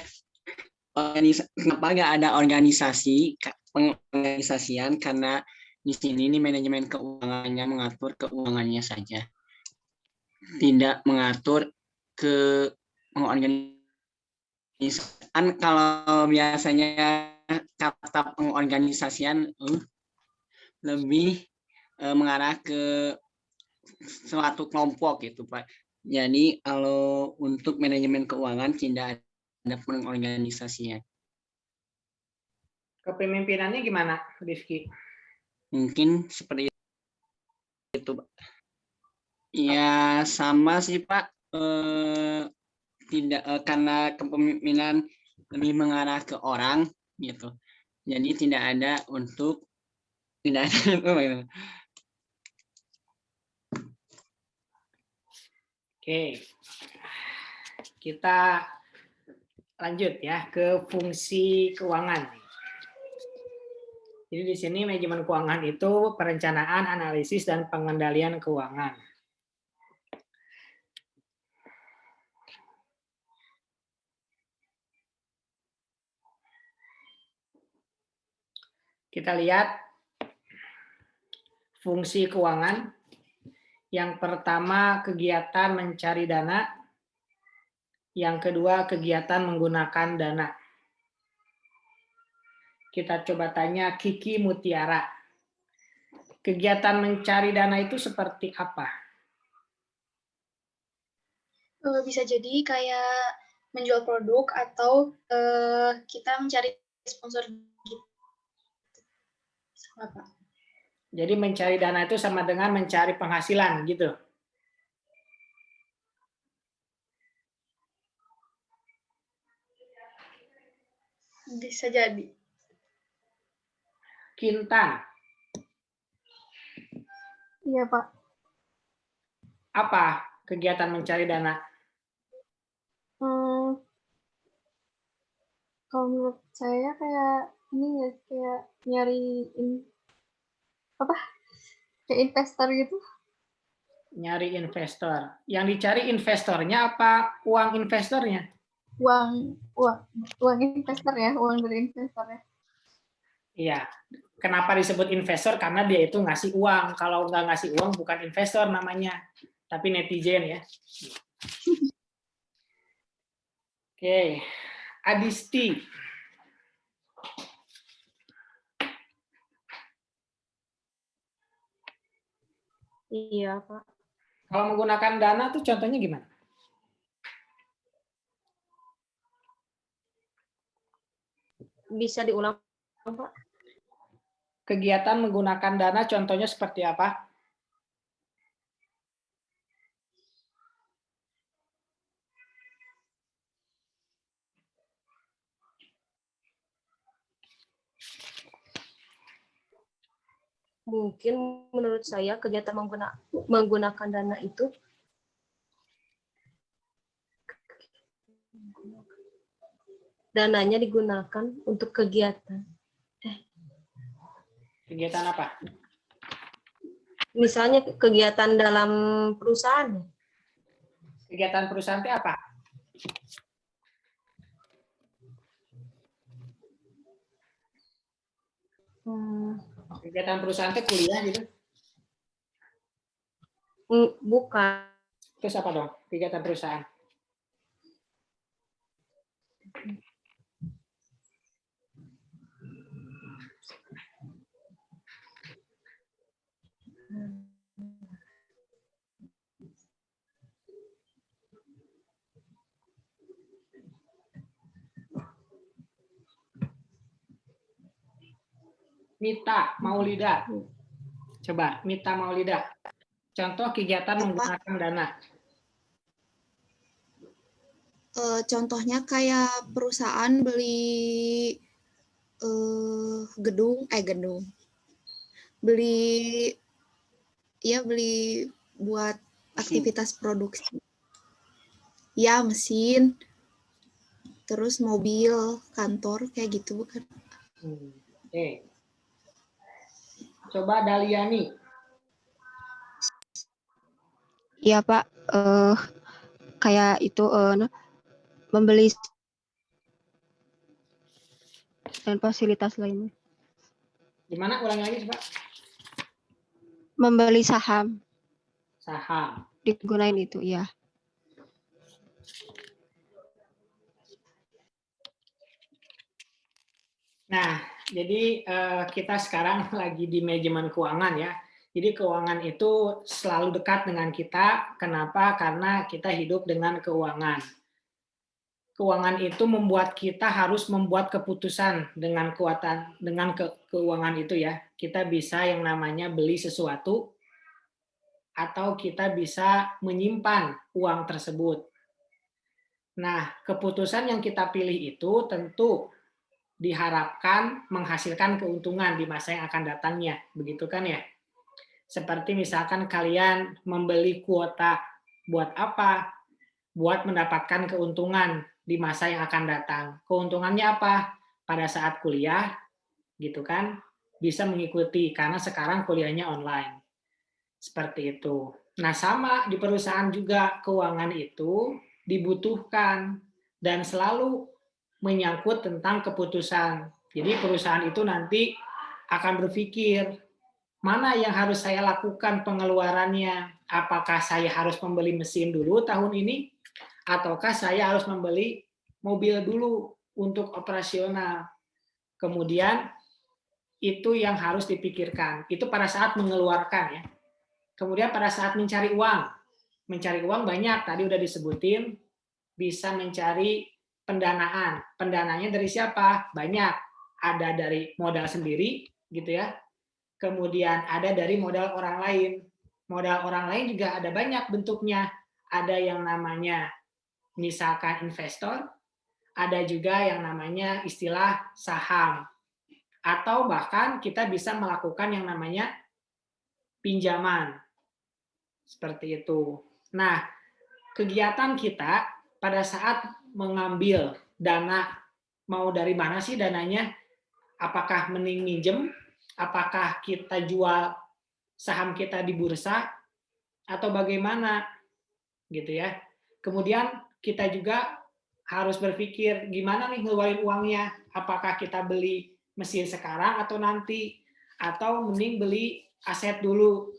Kenapa nggak ada pengorganisasian? Karena di sini nih manajemen keuangannya mengatur keuangannya saja, tidak mengatur ke pengorganisasian. Kalau biasanya kata pengorganisasian lebih mengarah ke suatu kelompok gitu Pak. Jadi kalau untuk manajemen keuangan tidak ada pengorganisasian.
Kepemimpinannya gimana, Rifki?
Mungkin seperti itu Pak. Ya sama sih Pak. Tidak karena kepemimpinan lebih mengarah ke orang gitu. Jadi tidak ada.
Oke, kita lanjut ya ke fungsi keuangan. Jadi di sini manajemen keuangan itu perencanaan, analisis, dan pengendalian keuangan. Kita lihat fungsi keuangan. Yang pertama, kegiatan mencari dana. Yang kedua, kegiatan menggunakan dana. Kita coba tanya Kiki Mutiara. Kegiatan mencari dana itu seperti apa?
Bisa jadi kayak menjual produk atau kita mencari sponsor gitu. Sama, Pak.
Jadi mencari dana itu sama dengan mencari penghasilan gitu.
Bisa jadi.
Kintan.
Iya, Pak.
Apa kegiatan mencari dana?
Kalau menurut saya kayak ini ya, kayak nyari kayak investor gitu.
Nyari investor. Yang dicari investornya apa uang investornya?
Uang investor ya, uang dari investor ya.
Iya. Kenapa disebut investor? Karena dia itu ngasih uang. Kalau nggak ngasih uang bukan investor namanya, tapi netizen ya. Oke, Adisti.
Iya, Pak.
Kalau menggunakan dana tuh contohnya gimana?
Bisa diulang, Pak?
Kegiatan menggunakan dana contohnya seperti apa?
Mungkin menurut saya kegiatan menggunakan dana itu dananya digunakan untuk kegiatan.
Kegiatan apa?
Misalnya kegiatan dalam perusahaan.
Kegiatan perusahaan itu apa? Kegiatan perusahaan itu kuliah gitu?
Bukan.
Terus apa dong kegiatan perusahaan? Mita Maulida. Coba, Mita Maulida. Contoh kegiatan menggunakan dana.
Contohnya kayak perusahaan beli gedung. Beli buat aktivitas produksi. Ya, mesin. Terus mobil, kantor, kayak gitu bukan?
Oke. Coba Daliani.
Iya Pak, kayak itu membeli dan fasilitas lainnya.
Gimana? Ulangi lagi, Pak.
Membeli saham.
Saham.
Digunain itu, ya.
Nah, jadi kita sekarang lagi di manajemen keuangan ya. Jadi keuangan itu selalu dekat dengan kita. Kenapa? Karena kita hidup dengan keuangan. Keuangan itu membuat kita harus membuat keputusan dengan keuangan itu ya. Kita bisa yang namanya beli sesuatu atau kita bisa menyimpan uang tersebut. Nah, keputusan yang kita pilih itu tentu diharapkan menghasilkan keuntungan di masa yang akan datangnya, begitu kan ya? Seperti misalkan kalian membeli kuota, buat apa? Buat mendapatkan keuntungan di masa yang akan datang. Keuntungannya apa? Pada saat kuliah, gitu kan? Bisa mengikuti, karena sekarang kuliahnya online. Seperti itu. Nah, sama di perusahaan juga, keuangan itu dibutuhkan dan selalu menyangkut tentang keputusan. Jadi perusahaan itu nanti akan berpikir, mana yang harus saya lakukan pengeluarannya? Apakah saya harus membeli mesin dulu tahun ini? Ataukah saya harus membeli mobil dulu untuk operasional? Kemudian itu yang harus dipikirkan. Itu pada saat mengeluarkan ya. Kemudian pada saat mencari uang banyak, tadi udah disebutin, bisa mencari pendanaan. Pendananya dari siapa? Banyak. Ada dari modal sendiri, gitu ya. Kemudian ada dari modal orang lain. Modal orang lain juga ada banyak bentuknya. Ada yang namanya misalkan investor, ada juga yang namanya istilah saham. Atau bahkan kita bisa melakukan yang namanya pinjaman. Seperti itu. Nah, kegiatan kita pada saat mengambil dana, mau dari mana sih dananya? Apakah mending minjem? Apakah kita jual saham kita di bursa? Atau bagaimana? Gitu ya. Kemudian kita juga harus berpikir gimana nih ngeluarin uangnya? Apakah kita beli mesin sekarang atau nanti? Atau mending beli aset dulu?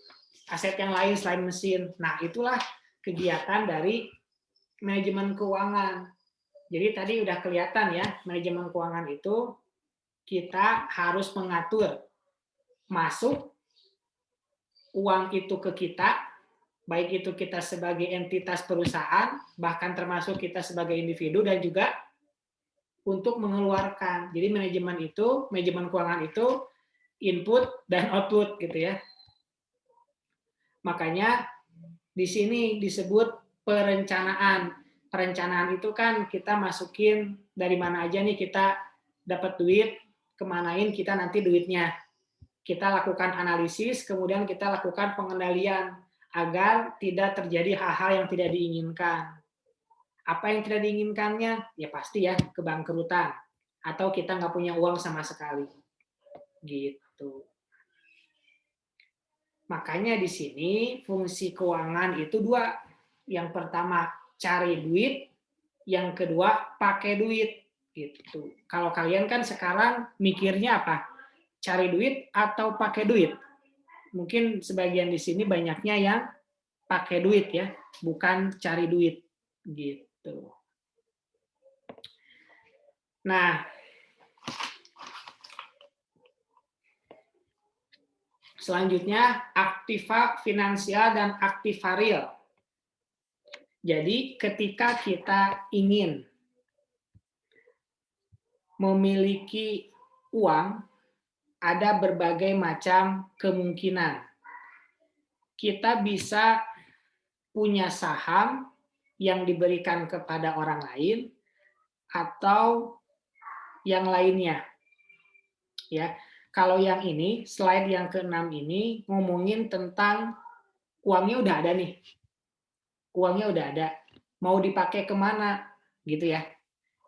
Aset yang lain selain mesin. Nah, itulah kegiatan dari manajemen keuangan. Jadi tadi udah kelihatan ya, manajemen keuangan itu kita harus mengatur masuk uang itu ke kita, baik itu kita sebagai entitas perusahaan, bahkan termasuk kita sebagai individu, dan juga untuk mengeluarkan. Jadi manajemen keuangan itu input dan output gitu ya. Makanya di sini disebut perencanaan. Perencanaan itu kan kita masukin dari mana aja nih kita dapat duit, kemanain kita nanti duitnya. Kita lakukan analisis, kemudian kita lakukan pengendalian agar tidak terjadi hal-hal yang tidak diinginkan. Apa yang tidak diinginkannya? Ya pasti ya kebangkrutan. Atau kita nggak punya uang sama sekali. Gitu. Makanya di sini fungsi keuangan itu dua. Yang pertama cari duit, yang kedua pakai duit. Gitu. Kalau kalian kan sekarang mikirnya apa? Cari duit atau pakai duit? Mungkin sebagian di sini banyaknya yang pakai duit ya, bukan cari duit. Gitu. Nah, selanjutnya, aktiva finansial dan aktiva real. Jadi, ketika kita ingin memiliki uang, ada berbagai macam kemungkinan. Kita bisa punya saham yang diberikan kepada orang lain, atau yang lainnya. Ya. Kalau yang ini, slide yang ke-6 ini, ngomongin tentang uangnya udah ada nih. Uangnya udah ada. Mau dipakai kemana? Gitu ya.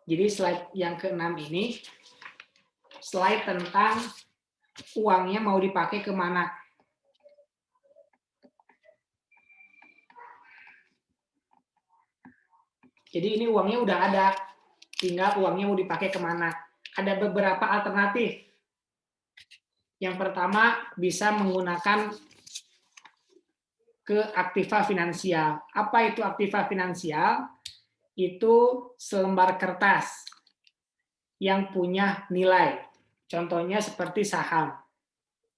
Jadi slide yang ke-6 ini, slide tentang uangnya mau dipakai kemana. Jadi ini uangnya udah ada, tinggal uangnya mau dipakai kemana. Ada beberapa alternatif. Yang pertama bisa menggunakan ke aktiva finansial. Apa itu aktiva finansial? Itu selembar kertas yang punya nilai. Contohnya seperti saham.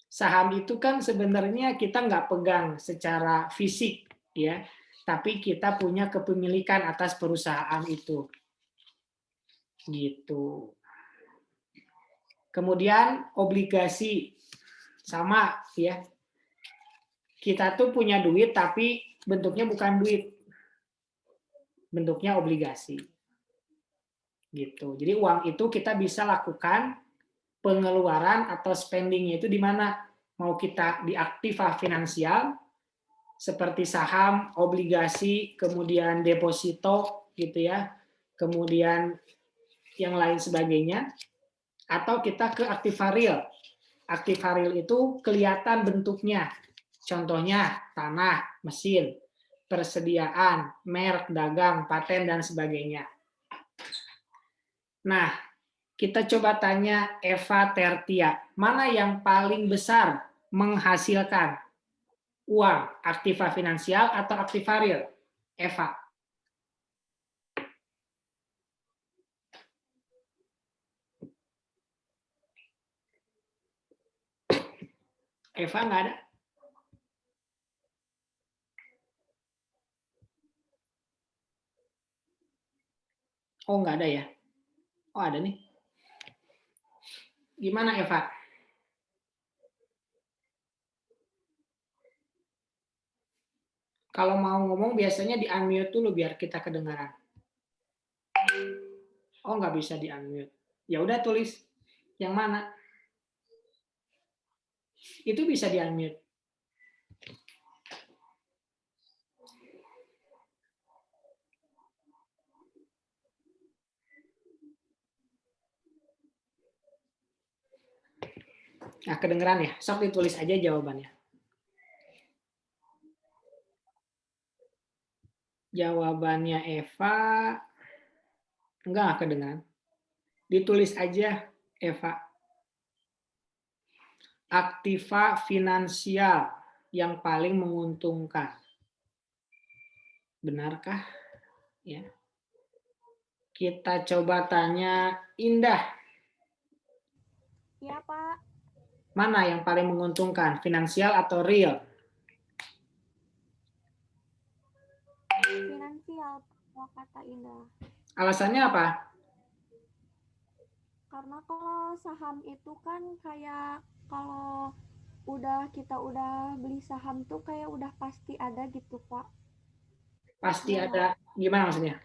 Saham itu kan sebenarnya kita nggak pegang secara fisik, ya, tapi kita punya kepemilikan atas perusahaan itu. Gitu. Kemudian obligasi sama, ya. Kita tuh punya duit tapi bentuknya bukan duit. Bentuknya obligasi. Gitu. Jadi uang itu kita bisa lakukan pengeluaran atau spending-nya itu di mana? Mau kita di aktiva finansial seperti saham, obligasi, kemudian deposito gitu ya. Kemudian yang lain sebagainya, atau kita ke aktiva real. Aktiva real itu kelihatan bentuknya. Contohnya tanah, mesin, persediaan, merek dagang, paten dan sebagainya. Nah, kita coba tanya Eva Tertia, mana yang paling besar menghasilkan uang, aktiva finansial atau aktiva real? Eva. Eva nggak ada? Oh, nggak ada ya? Oh, ada nih. Gimana, Eva? Kalau mau ngomong biasanya di-unmute dulu biar kita kedengaran. Oh, nggak bisa di-unmute. Ya udah tulis. Yang mana? Itu bisa di-unmute. Nah, kedengeran ya? Sok ditulis aja jawabannya. Jawabannya Eva enggak kedengeran. Ditulis aja Eva. Aktiva finansial yang paling menguntungkan. Benarkah? Ya. Kita coba tanya Indah.
Iya, Pak.
Mana yang paling menguntungkan, finansial atau real?
Finansial, kata Indah.
Alasannya apa?
Karena kalau saham itu kan kayak kalau kita udah beli saham tuh kayak udah pasti ada gitu, Pak.
Pasti ada, gimana maksudnya?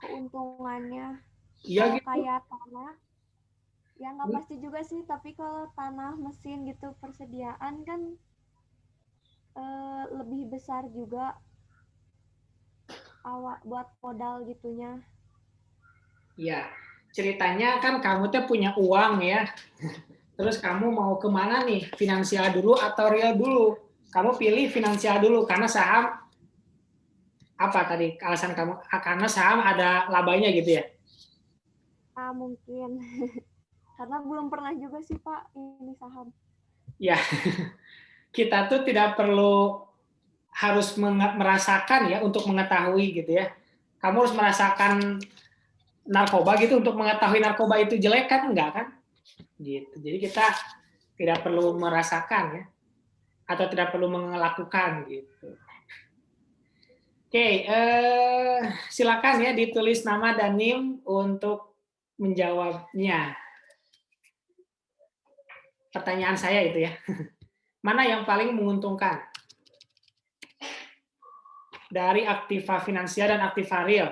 Keuntungannya.
Iya gitu.
Kayak tanah, ya nggak pasti juga sih, tapi kalau tanah, mesin gitu, persediaan kan lebih besar juga buat modal gitunya.
Ya, ceritanya kan kamu tuh punya uang ya. Terus kamu mau kemana nih? Finansial dulu atau real dulu? Kamu pilih finansial dulu karena saham apa tadi alasan kamu? Karena saham ada labanya gitu ya?
Mungkin. Karena belum pernah juga sih Pak ini saham.
Ya, kita tuh tidak perlu harus merasakan ya untuk mengetahui gitu ya. Kamu harus merasakan narkoba gitu untuk mengetahui narkoba itu jelek kan? Enggak kan? Gitu. Jadi kita tidak perlu merasakan ya, atau tidak perlu melakukan gitu. Oke, silakan ya ditulis nama dan NIM untuk menjawabnya. Pertanyaan saya itu ya. Mana yang paling menguntungkan? Dari aktiva finansial dan aktiva real.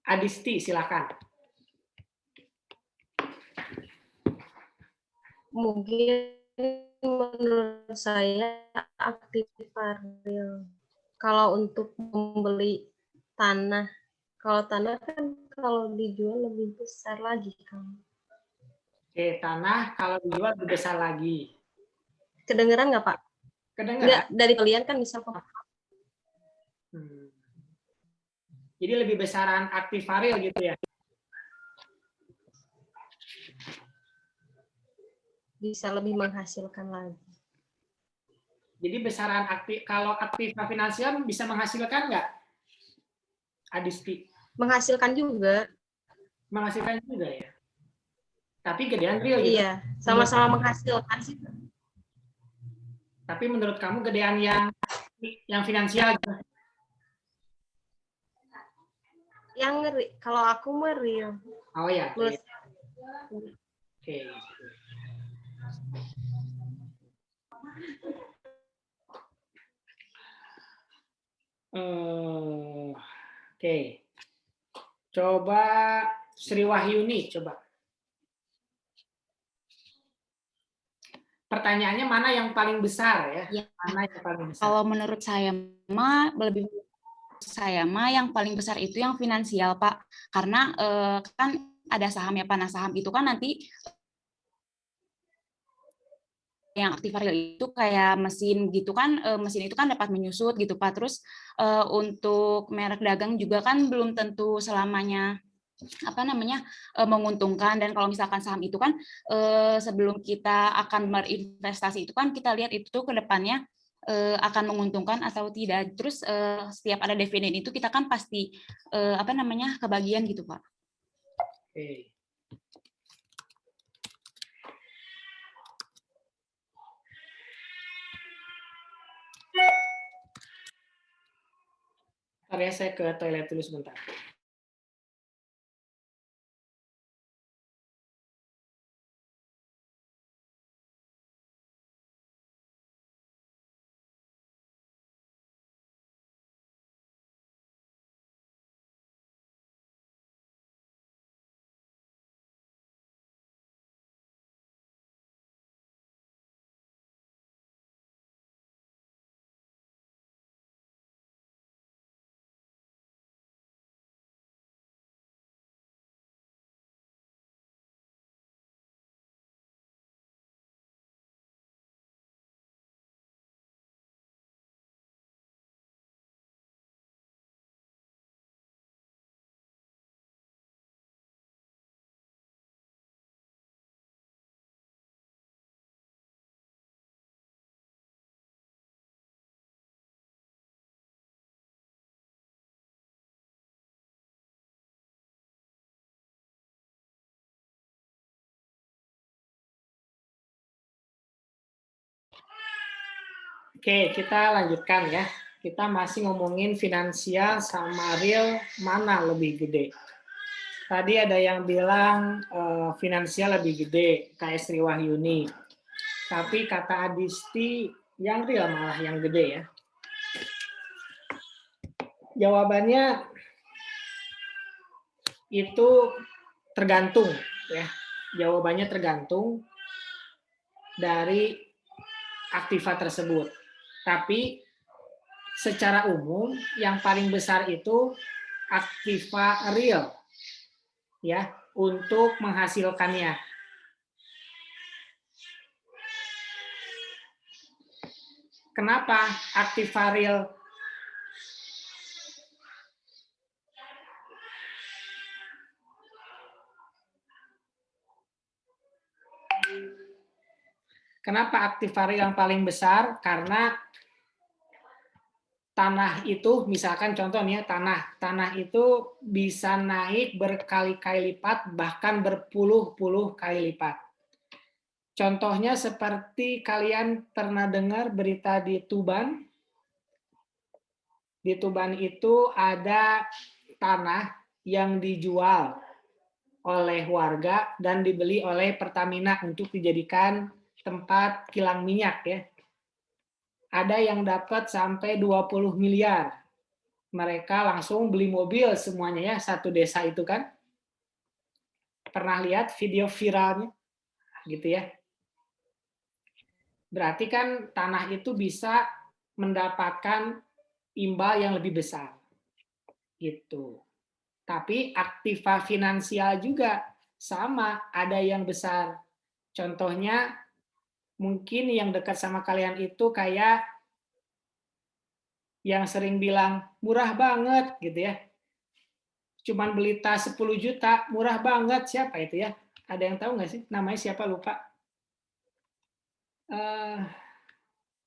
Adisti, silakan.
Mungkin menurut saya aktiva real. Kalau untuk membeli tanah Kalau tanah kan kalau dijual lebih besar lagi kan.
Oke, tanah kalau dijual lebih besar lagi.
Kedengeran nggak Pak?
Kedengeran?
Nggak, dari kalian kan bisa kok.
Jadi lebih besaran aktif varial gitu ya?
Bisa lebih menghasilkan lagi.
Jadi besaran aktif, kalau aktif finansial bisa menghasilkan nggak? Adisti?
Menghasilkan juga.
Menghasilkan juga ya? Tapi gedean real gitu?
Iya, sama-sama menghasilkan sih.
Tapi menurut kamu gedean yang finansial gitu?
Yang kalau aku mah real.
Oh ya.
Oke.
Oke. Coba Sri Wahyuni, coba. Pertanyaannya mana yang paling besar ya? Mana yang paling besar?
Kalau menurut saya mah yang paling besar itu yang finansial, Pak. Karena kan ada saham ya, Pak. Nah, saham itu kan nanti yang aktif varial itu kayak mesin gitu kan, mesin itu kan dapat menyusut gitu, Pak. Terus untuk merek dagang juga kan belum tentu selamanya menguntungkan. Dan kalau misalkan saham itu kan sebelum kita akan berinvestasi itu kan kita lihat itu ke depannya akan menguntungkan atau tidak. Terus setiap ada dividen itu kita kan pasti kebagian gitu, Pak.
Oke. Bentar ya, saya ke toilet dulu sebentar. Oke, kita lanjutkan ya. Kita masih ngomongin finansial sama real, mana lebih gede. Tadi ada yang bilang finansial lebih gede, kayak Sri Wahyuni. Tapi kata Adisti, yang real malah yang gede ya. Jawabannya itu tergantung ya. Jawabannya tergantung dari aktiva tersebut. Tapi secara umum yang paling besar itu aktiva real ya untuk menghasilkannya. Kenapa aktiva real? Kenapa aktiva real yang paling besar? Karena tanah itu, misalkan contohnya tanah itu bisa naik berkali-kali lipat, bahkan berpuluh-puluh kali lipat. Contohnya seperti kalian pernah dengar berita di Tuban. Di Tuban itu ada tanah yang dijual oleh warga dan dibeli oleh Pertamina untuk dijadikan tempat kilang minyak ya. Ada yang dapat sampai 20 miliar. Mereka langsung beli mobil semuanya ya, satu desa itu kan. Pernah lihat video viralnya? Gitu ya. Berarti kan tanah itu bisa mendapatkan imbal yang lebih besar. Gitu. Tapi aktiva finansial juga sama, ada yang besar. Contohnya mungkin yang dekat sama kalian itu kayak yang sering bilang murah banget gitu ya. Cuman beli tas 10 juta, murah banget. Siapa itu ya? Ada yang tahu nggak sih? Namanya siapa? Lupa.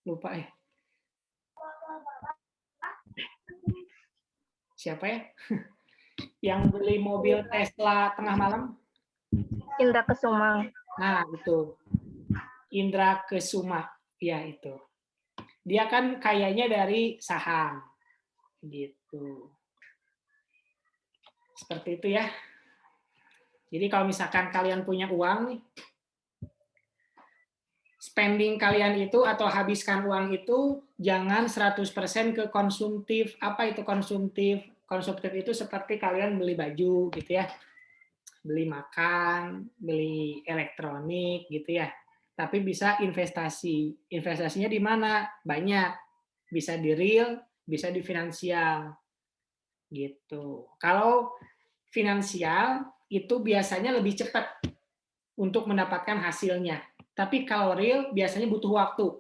Lupa ya. Siapa ya? Yang beli mobil Tesla tengah malam?
Indra Kesuma.
Nah, itu. Indra Kesuma. Ya, itu. Dia kan kayaknya dari saham. Gitu. Seperti itu ya. Jadi kalau misalkan kalian punya uang nih, spending kalian itu atau habiskan uang itu jangan 100% ke konsumtif. Apa itu konsumtif? Konsumtif itu seperti kalian beli baju gitu ya. Beli makan, beli elektronik gitu ya. Tapi bisa investasi. Investasinya di mana? Banyak. Bisa di real, bisa di finansial. Gitu. Kalau finansial itu biasanya lebih cepat untuk mendapatkan hasilnya. Tapi kalau real biasanya butuh waktu.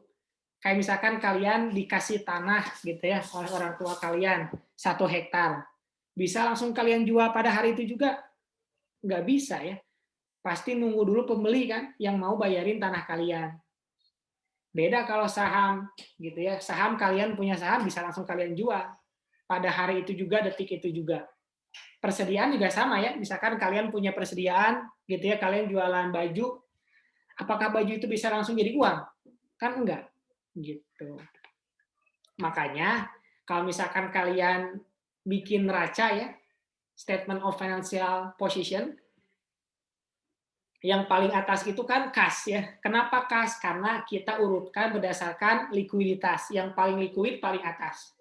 Kayak misalkan kalian dikasih tanah gitu ya oleh orang tua kalian 1 hektar. Bisa langsung kalian jual pada hari itu juga? Nggak bisa ya. Pasti nunggu dulu pembeli kan yang mau bayarin tanah kalian. Beda kalau saham gitu ya. Saham kalian punya saham bisa langsung kalian jual. Pada hari itu juga, detik itu juga. Persediaan juga sama ya. Misalkan kalian punya persediaan gitu ya, kalian jualan baju, apakah baju itu bisa langsung jadi uang? Kan enggak. Gitu. Makanya kalau misalkan kalian bikin neraca ya, statement of financial position, yang paling atas itu kan kas ya. Kenapa kas? Karena kita urutkan berdasarkan likuiditas. Yang paling likuid paling atas.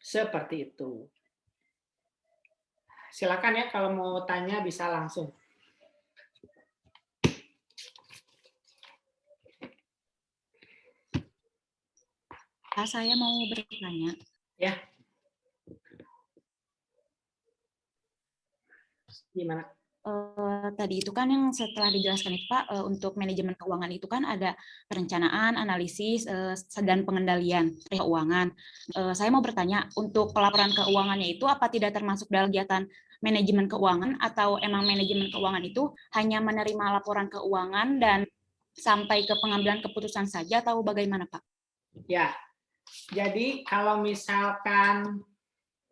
Seperti itu. Silakan ya kalau mau tanya bisa langsung.
Saya mau bertanya.
Ya. Gimana?
Tadi itu kan yang setelah dijelaskan itu Pak, untuk manajemen keuangan itu kan ada perencanaan, analisis, dan pengendalian keuangan. Saya mau bertanya, untuk pelaporan keuangannya itu apa tidak termasuk dalam kegiatan manajemen keuangan atau emang manajemen keuangan itu hanya menerima laporan keuangan dan sampai ke pengambilan keputusan saja atau bagaimana Pak?
Ya, jadi kalau misalkan,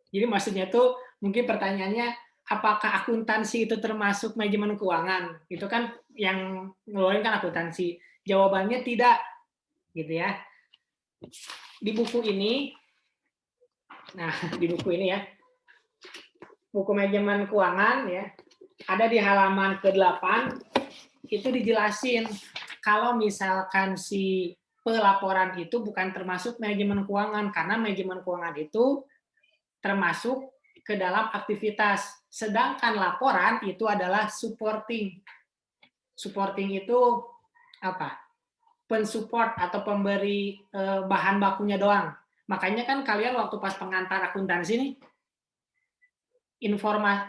jadi maksudnya tuh mungkin pertanyaannya, apakah akuntansi itu termasuk manajemen keuangan? Itu kan yang ngeluarin kan akuntansi. Jawabannya tidak, gitu ya. Di buku ini, nah di buku ini ya, buku manajemen keuangan ya, ada di halaman ke-8 itu dijelasin kalau misalkan si pelaporan itu bukan termasuk manajemen keuangan karena manajemen keuangan itu termasuk ke dalam aktivitas. Sedangkan laporan itu adalah supporting. Supporting itu apa? Pensupport atau pemberi bahan bakunya doang. Makanya kan kalian waktu pas pengantar akuntansi nih,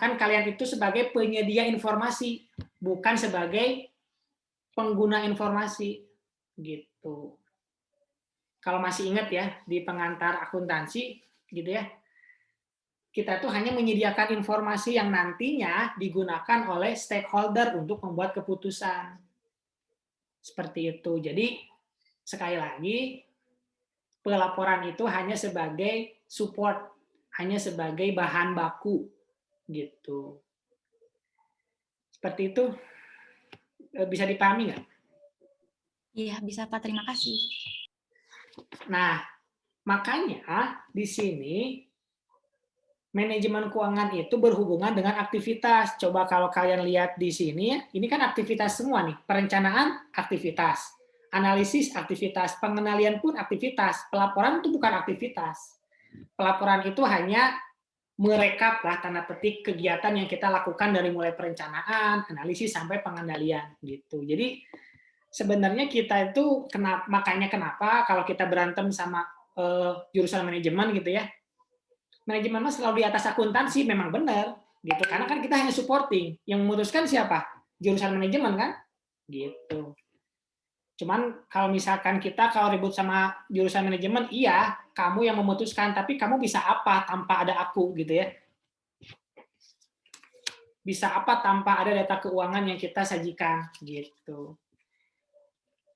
kan kalian itu sebagai penyedia informasi, bukan sebagai pengguna informasi. Gitu. Kalau masih ingat ya, di pengantar akuntansi, gitu ya, kita tuh hanya menyediakan informasi yang nantinya digunakan oleh stakeholder untuk membuat keputusan. Seperti itu. Jadi, sekali lagi, pelaporan itu hanya sebagai support, hanya sebagai bahan baku. Gitu. Seperti itu. Bisa dipahami nggak?
Iya, bisa Pak. Terima kasih.
Nah, makanya di sini manajemen keuangan itu berhubungan dengan aktivitas. Coba kalau kalian lihat di sini, ini kan aktivitas semua nih. Perencanaan, aktivitas. Analisis, aktivitas. Pengendalian pun aktivitas. Pelaporan itu bukan aktivitas. Pelaporan itu hanya merekap lah, tanda petik, kegiatan yang kita lakukan dari mulai perencanaan, analisis, sampai pengendalian. Gitu. Jadi, sebenarnya kita itu, makanya kenapa kalau kita berantem sama jurusan manajemen gitu ya, manajemen selalu di atas akuntansi, memang benar gitu. Karena kan kita hanya supporting, yang memutuskan siapa? Jurusan manajemen kan? Gitu. Cuman kalau misalkan kita kalau ribut sama jurusan manajemen, iya, kamu yang memutuskan, tapi kamu bisa apa tanpa ada aku gitu ya. Bisa apa tanpa ada data keuangan yang kita sajikan gitu.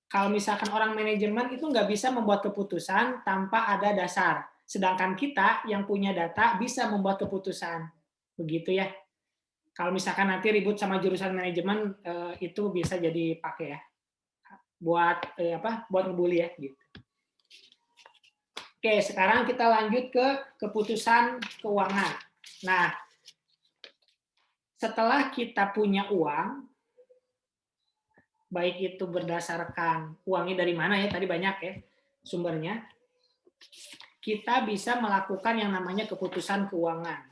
Kalau misalkan orang manajemen itu nggak bisa membuat keputusan tanpa ada dasar. Sedangkan kita yang punya data bisa membuat keputusan. Begitu ya. Kalau misalkan nanti ribut sama jurusan manajemen, itu bisa jadi pakai ya. Buat buat ngebully ya gitu. Oke, sekarang kita lanjut ke keputusan keuangan. Nah, setelah kita punya uang, baik itu berdasarkan uangnya dari mana ya, tadi banyak ya sumbernya, kita bisa melakukan yang namanya keputusan keuangan.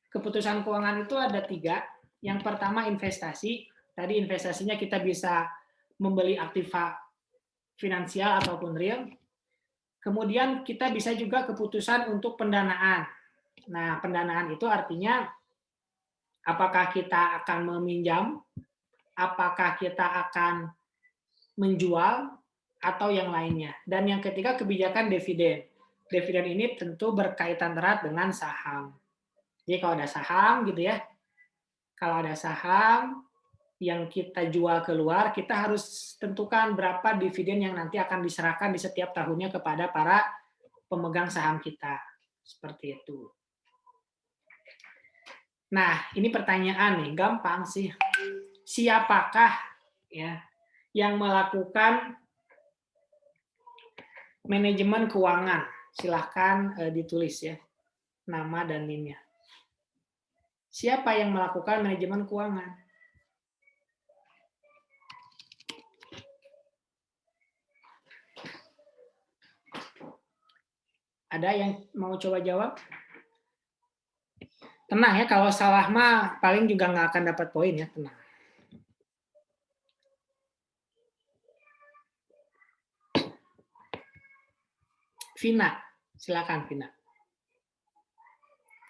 Keputusan keuangan itu ada 3. Yang pertama investasi. Tadi investasinya kita bisa membeli aktiva finansial ataupun real. Kemudian kita bisa juga keputusan untuk pendanaan. Nah, pendanaan itu artinya apakah kita akan meminjam, apakah kita akan menjual, atau yang lainnya. Dan yang ketiga, kebijakan dividen. Dividen ini tentu berkaitan erat dengan saham. Jadi kalau ada saham gitu ya, kalau ada saham yang kita jual keluar, kita harus tentukan berapa dividen yang nanti akan diserahkan di setiap tahunnya kepada para pemegang saham kita. Seperti itu. Nah, ini pertanyaan nih, gampang sih. Siapakah ya yang melakukan manajemen keuangan? Silahkan ditulis ya, nama dan NIM-nya. Siapa yang melakukan manajemen keuangan? Ada yang mau coba jawab? Tenang ya, kalau salah mah paling juga nggak akan dapat poin ya, tenang. Vina, silakan Vina.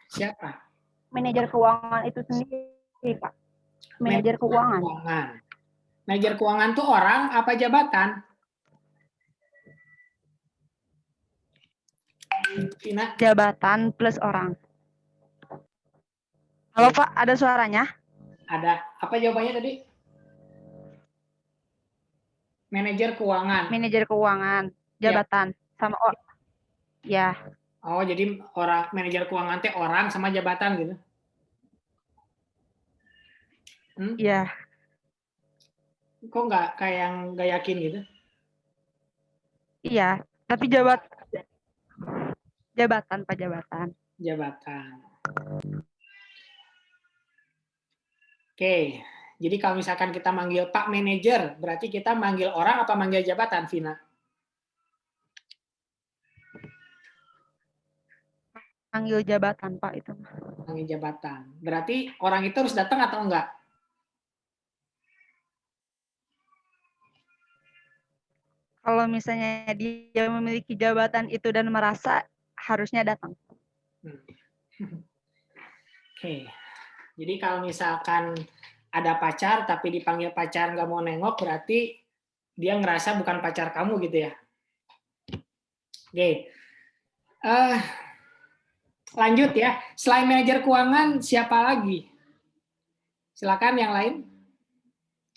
Siapa?
Manajer keuangan itu sendiri, Pak. Manajer keuangan.
Manajer keuangan itu orang apa jabatan? Vina?
Jabatan plus orang. Halo Pak, ada suaranya?
Ada. Apa jawabannya tadi? Manajer keuangan.
Manajer keuangan, jabatan sama ya.
Oh, jadi orang manajer keuangan teh orang sama jabatan gitu.
Iya.
Kok nggak kayak yang nggak yakin gitu?
Iya, tapi jabatan Pak, jabatan.
Jabatan. Oke, jadi kalau misalkan kita manggil Pak Manajer, berarti kita manggil orang apa manggil jabatan, Vina?
Manggil jabatan, Pak, itu.
Manggil jabatan. Berarti orang itu harus datang atau enggak?
Kalau misalnya dia memiliki jabatan itu dan merasa, harusnya datang.
Oke. Jadi kalau misalkan ada pacar tapi dipanggil pacar nggak mau nengok, berarti dia ngerasa bukan pacar kamu gitu ya. Oke. Lanjut ya. Selain manajer keuangan, siapa lagi? Silakan yang lain.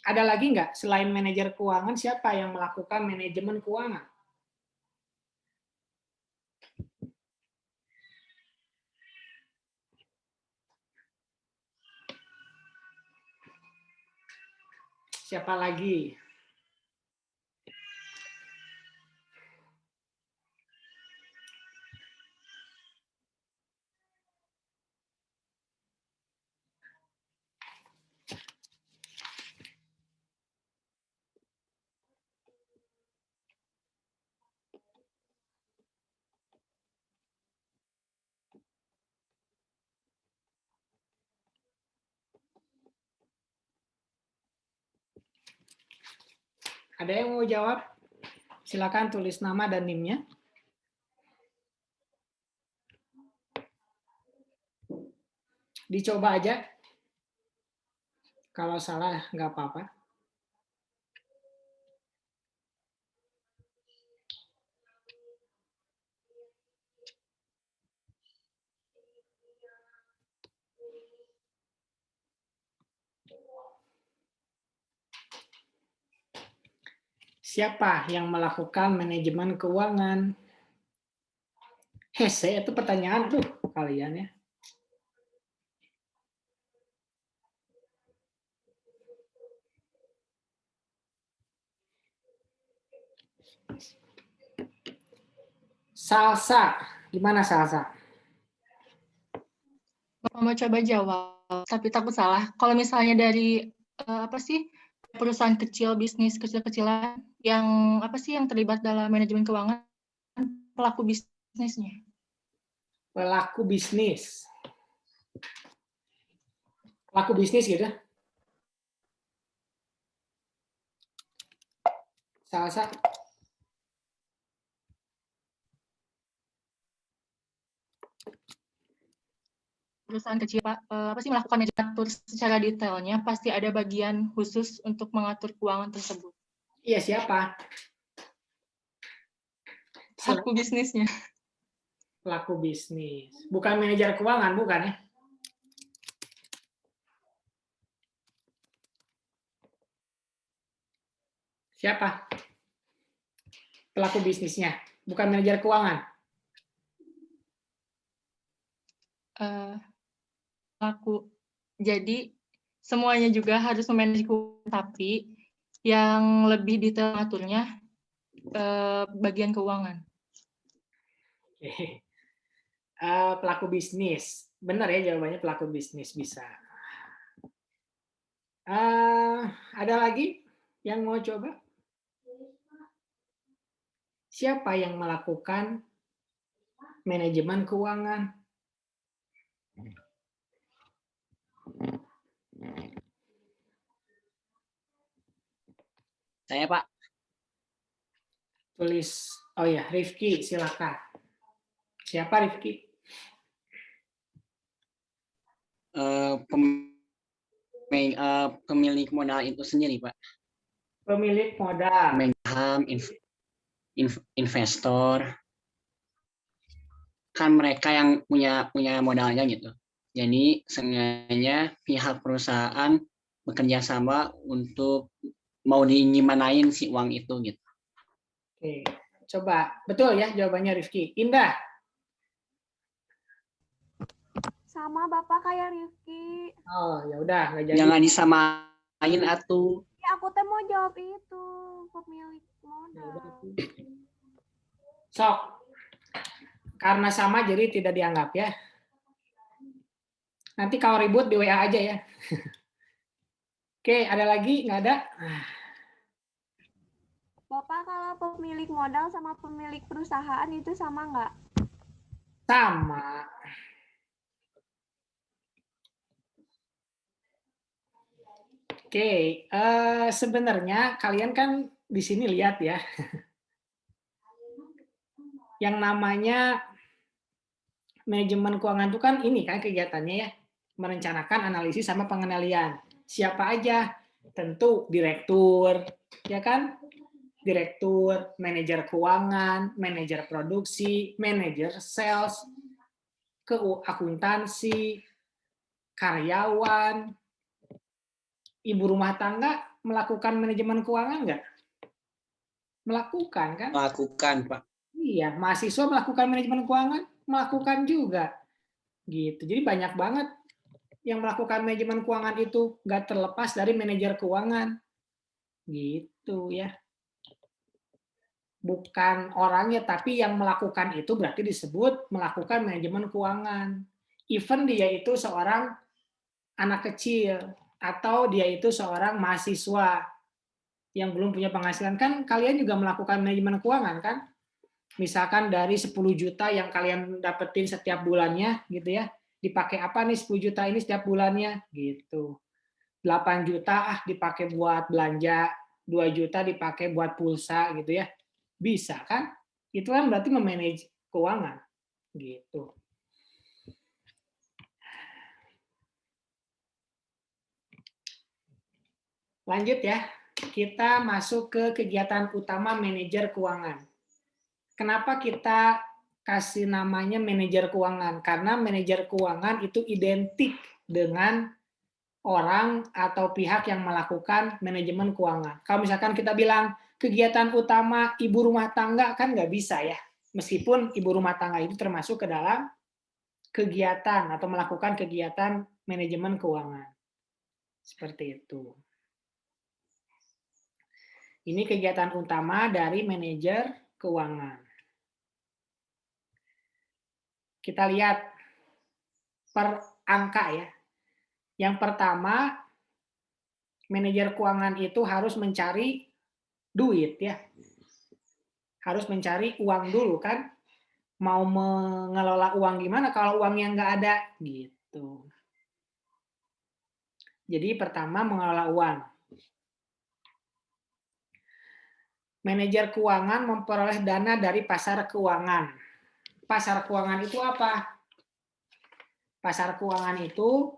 Ada lagi nggak selain manajer keuangan, siapa yang melakukan manajemen keuangan? Siapa lagi? Ada yang mau jawab? Silakan tulis nama dan NIM-nya. Dicoba aja. Kalau salah nggak apa-apa. Siapa yang melakukan manajemen keuangan? Hese itu pertanyaan tuh kalian ya. Salsa, gimana Salsa?
Bapak mau coba jawab, tapi takut salah. Kalau misalnya dari apa sih perusahaan kecil, bisnis kecil-kecilan yang apa sih yang terlibat dalam manajemen keuangan, pelaku bisnisnya.
Pelaku bisnis. Pelaku bisnis gitu. Salsa.
Perusahaan kecil Pak, apa sih melakukan manajemen secara detailnya, pasti ada bagian khusus untuk mengatur keuangan tersebut.
Iya, siapa?
Pelaku bisnisnya.
Pelaku bisnis. Bukan manajer keuangan, bukan ya? Siapa? Pelaku bisnisnya, bukan manajer keuangan.
Pelaku. Jadi semuanya juga harus memanage keuangan, tapi yang lebih detail aturnya bagian keuangan.
Pelaku bisnis. Benar ya jawabannya pelaku bisnis bisa. Ada lagi yang mau coba? Siapa yang melakukan manajemen keuangan?
Saya, Pak.
Tulis. Oh ya, Rifki, silakan. Siapa Rifki?
Pemilik modal itu sendiri, Pak.
Pemilik modal.
Saham, investor. Kan mereka yang punya modalnya gitu. Jadi sengaja pihak perusahaan bekerja sama untuk mau dimanain si uang itu gitu.
Oke, coba betul ya jawabannya Rifki. Indah.
Sama Bapak kayak Rifki.
Oh, ya udah nggak jadi.
Jangan disamain atuh.
Ya, aku teh mau jawab itu, pemilik modal.
Sok. Karena sama jadi tidak dianggap ya. Nanti kalau ribut di WA aja ya. Oke, ada lagi? Nggak ada?
Bapak kalau pemilik modal sama pemilik perusahaan itu sama nggak?
Sama. Oke, sebenarnya kalian kan di sini lihat ya. Yang namanya manajemen keuangan itu kan ini kan kegiatannya ya. Merencanakan, analisis, sama pengendalian. Siapa aja? Tentu direktur, ya kan? Direktur, manajer keuangan, manajer produksi, manajer sales, akuntansi, karyawan, ibu rumah tangga melakukan manajemen keuangan nggak? Melakukan kan?
Melakukan, Pak.
Iya, mahasiswa melakukan manajemen keuangan, melakukan juga. Gitu. Jadi banyak banget yang melakukan manajemen keuangan itu nggak terlepas dari manajer keuangan. Gitu ya. Bukan orangnya, tapi yang melakukan itu berarti disebut melakukan manajemen keuangan. Even dia itu seorang anak kecil, atau dia itu seorang mahasiswa yang belum punya penghasilan, kan kalian juga melakukan manajemen keuangan kan? Misalkan dari 10 juta yang kalian dapetin setiap bulannya gitu ya, dipakai apa nih 10 juta ini setiap bulannya gitu. 8 juta dipakai buat belanja, 2 juta dipakai buat pulsa gitu ya. Bisa kan? Itu kan berarti memanage keuangan gitu. Lanjut ya, kita masuk ke kegiatan utama manajer keuangan. Kenapa kita kasih namanya manajer keuangan? Karena manajer keuangan itu identik dengan orang atau pihak yang melakukan manajemen keuangan. Kalau misalkan kita bilang kegiatan utama ibu rumah tangga, kan nggak bisa ya. Meskipun ibu rumah tangga itu termasuk ke dalam kegiatan atau melakukan kegiatan manajemen keuangan. Seperti itu. Ini kegiatan utama dari manajer keuangan. Kita lihat per angka ya. Yang pertama, manajer keuangan itu harus mencari duit ya. Harus mencari uang dulu kan. Mau mengelola uang gimana kalau uangnya nggak ada gitu. Jadi pertama mengelola uang. Manajer keuangan memperoleh dana dari pasar keuangan. Pasar keuangan itu apa? Pasar keuangan itu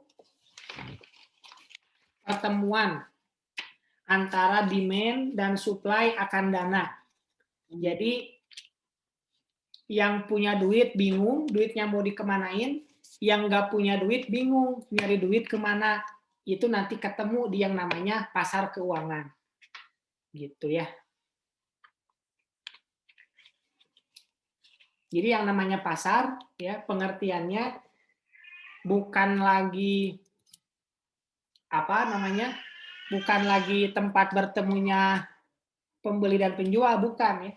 pertemuan antara demand dan supply akan dana. Jadi yang punya duit bingung, duitnya mau dikemanain, yang nggak punya duit bingung, nyari duit kemana. Itu nanti ketemu di yang namanya pasar keuangan. Gitu ya. Jadi yang namanya pasar, ya pengertiannya bukan lagi bukan lagi tempat bertemunya pembeli dan penjual, bukan ya.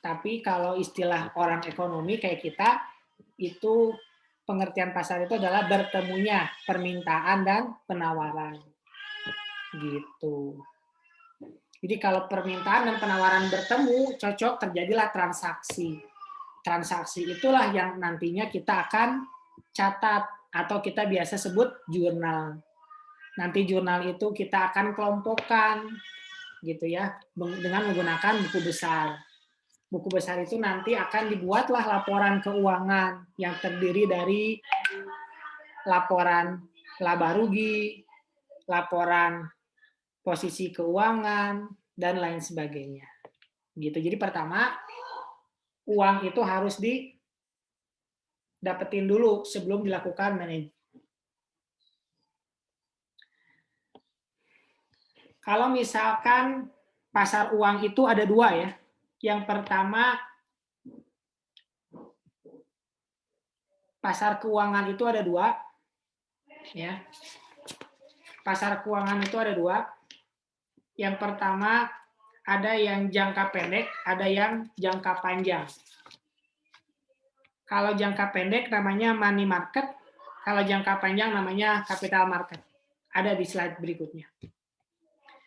Tapi kalau istilah orang ekonomi kayak kita, itu pengertian pasar itu adalah bertemunya permintaan dan penawaran. Gitu. Jadi kalau permintaan dan penawaran bertemu, cocok terjadilah transaksi. Transaksi itulah yang nantinya kita akan catat atau kita biasa sebut jurnal. Nanti jurnal itu kita akan kelompokkan gitu ya dengan menggunakan buku besar. Buku besar itu nanti akan dibuatlah laporan keuangan yang terdiri dari laporan laba rugi, laporan posisi keuangan dan lain sebagainya. Gitu. Jadi pertama uang itu harus didapetin dulu sebelum dilakukan manajemen. Kalau misalkan pasar uang itu ada dua ya. Yang pertama, pasar keuangan itu ada dua. Ya. Pasar keuangan itu ada dua. Yang pertama, ada yang jangka pendek, ada yang jangka panjang. Kalau jangka pendek namanya money market, kalau jangka panjang namanya capital market. Ada di slide berikutnya.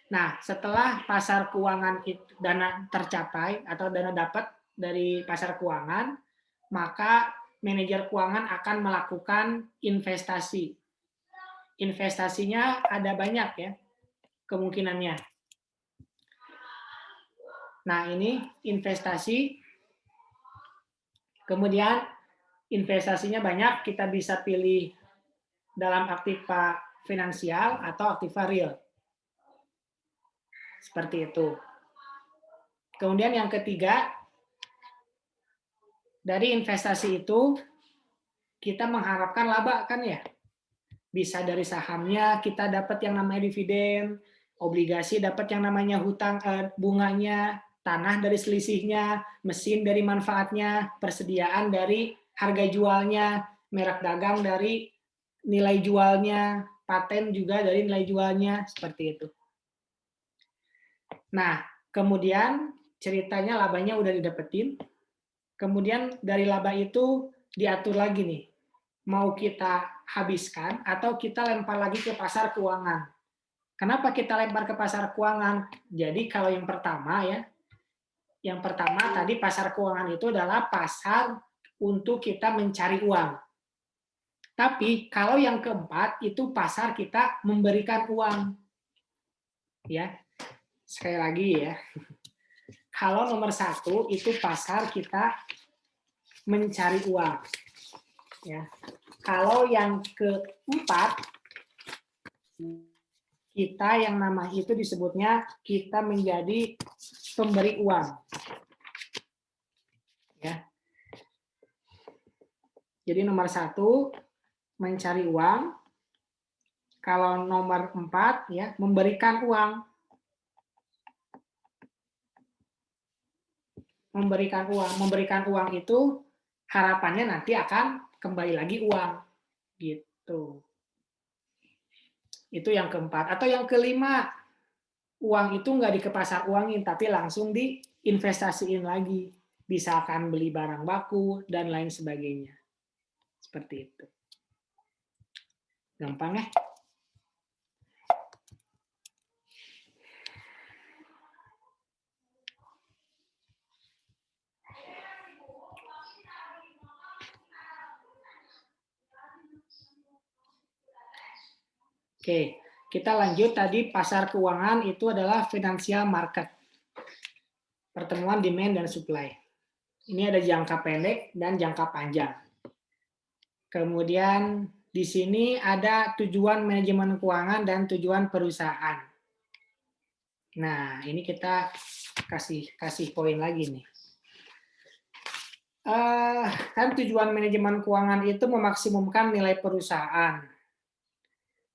Nah, setelah pasar keuangan itu dana tercapai atau dana dapat dari pasar keuangan, maka manajer keuangan akan melakukan investasi. Investasinya ada banyak ya kemungkinannya. Nah, ini investasi. Kemudian investasinya banyak, kita bisa pilih dalam aktiva finansial atau aktiva real. Seperti itu. Kemudian yang ketiga, dari investasi itu kita mengharapkan laba kan ya. Bisa dari sahamnya kita dapat yang namanya dividen, obligasi dapat yang namanya hutang bunganya, tanah dari selisihnya, mesin dari manfaatnya, persediaan dari harga jualnya, merek dagang dari nilai jualnya, paten juga dari nilai jualnya, seperti itu. Nah, kemudian ceritanya labanya udah didapetin, kemudian dari laba itu diatur lagi nih, mau kita habiskan atau kita lempar lagi ke pasar keuangan. Kenapa kita lempar ke pasar keuangan? Jadi kalau yang pertama ya, yang pertama tadi pasar keuangan itu adalah pasar untuk kita mencari uang. Tapi kalau yang keempat itu pasar kita memberikan uang. Ya. Sekali lagi ya. Kalau nomor 1 itu pasar kita mencari uang. Ya. Kalau yang keempat kita yang nama itu disebutnya kita menjadi pemberi uang. Ya. Jadi nomor 1 mencari uang. Kalau nomor 4 ya memberikan uang. Memberikan uang itu harapannya nanti akan kembali lagi uang, gitu. Itu yang keempat. Atau yang kelima, uang itu nggak di pasar uangin, tapi langsung diinvestasiin lagi. Bisa akan beli barang baku dan lain sebagainya. Seperti itu. Gampang ya? Oke, kita lanjut tadi pasar keuangan itu adalah financial market. Pertemuan demand dan supply. Ini ada jangka pendek dan jangka panjang. Kemudian di sini ada tujuan manajemen keuangan dan tujuan perusahaan. Nah, ini kita kasih poin lagi nih. Kan tujuan manajemen keuangan itu memaksimumkan nilai perusahaan.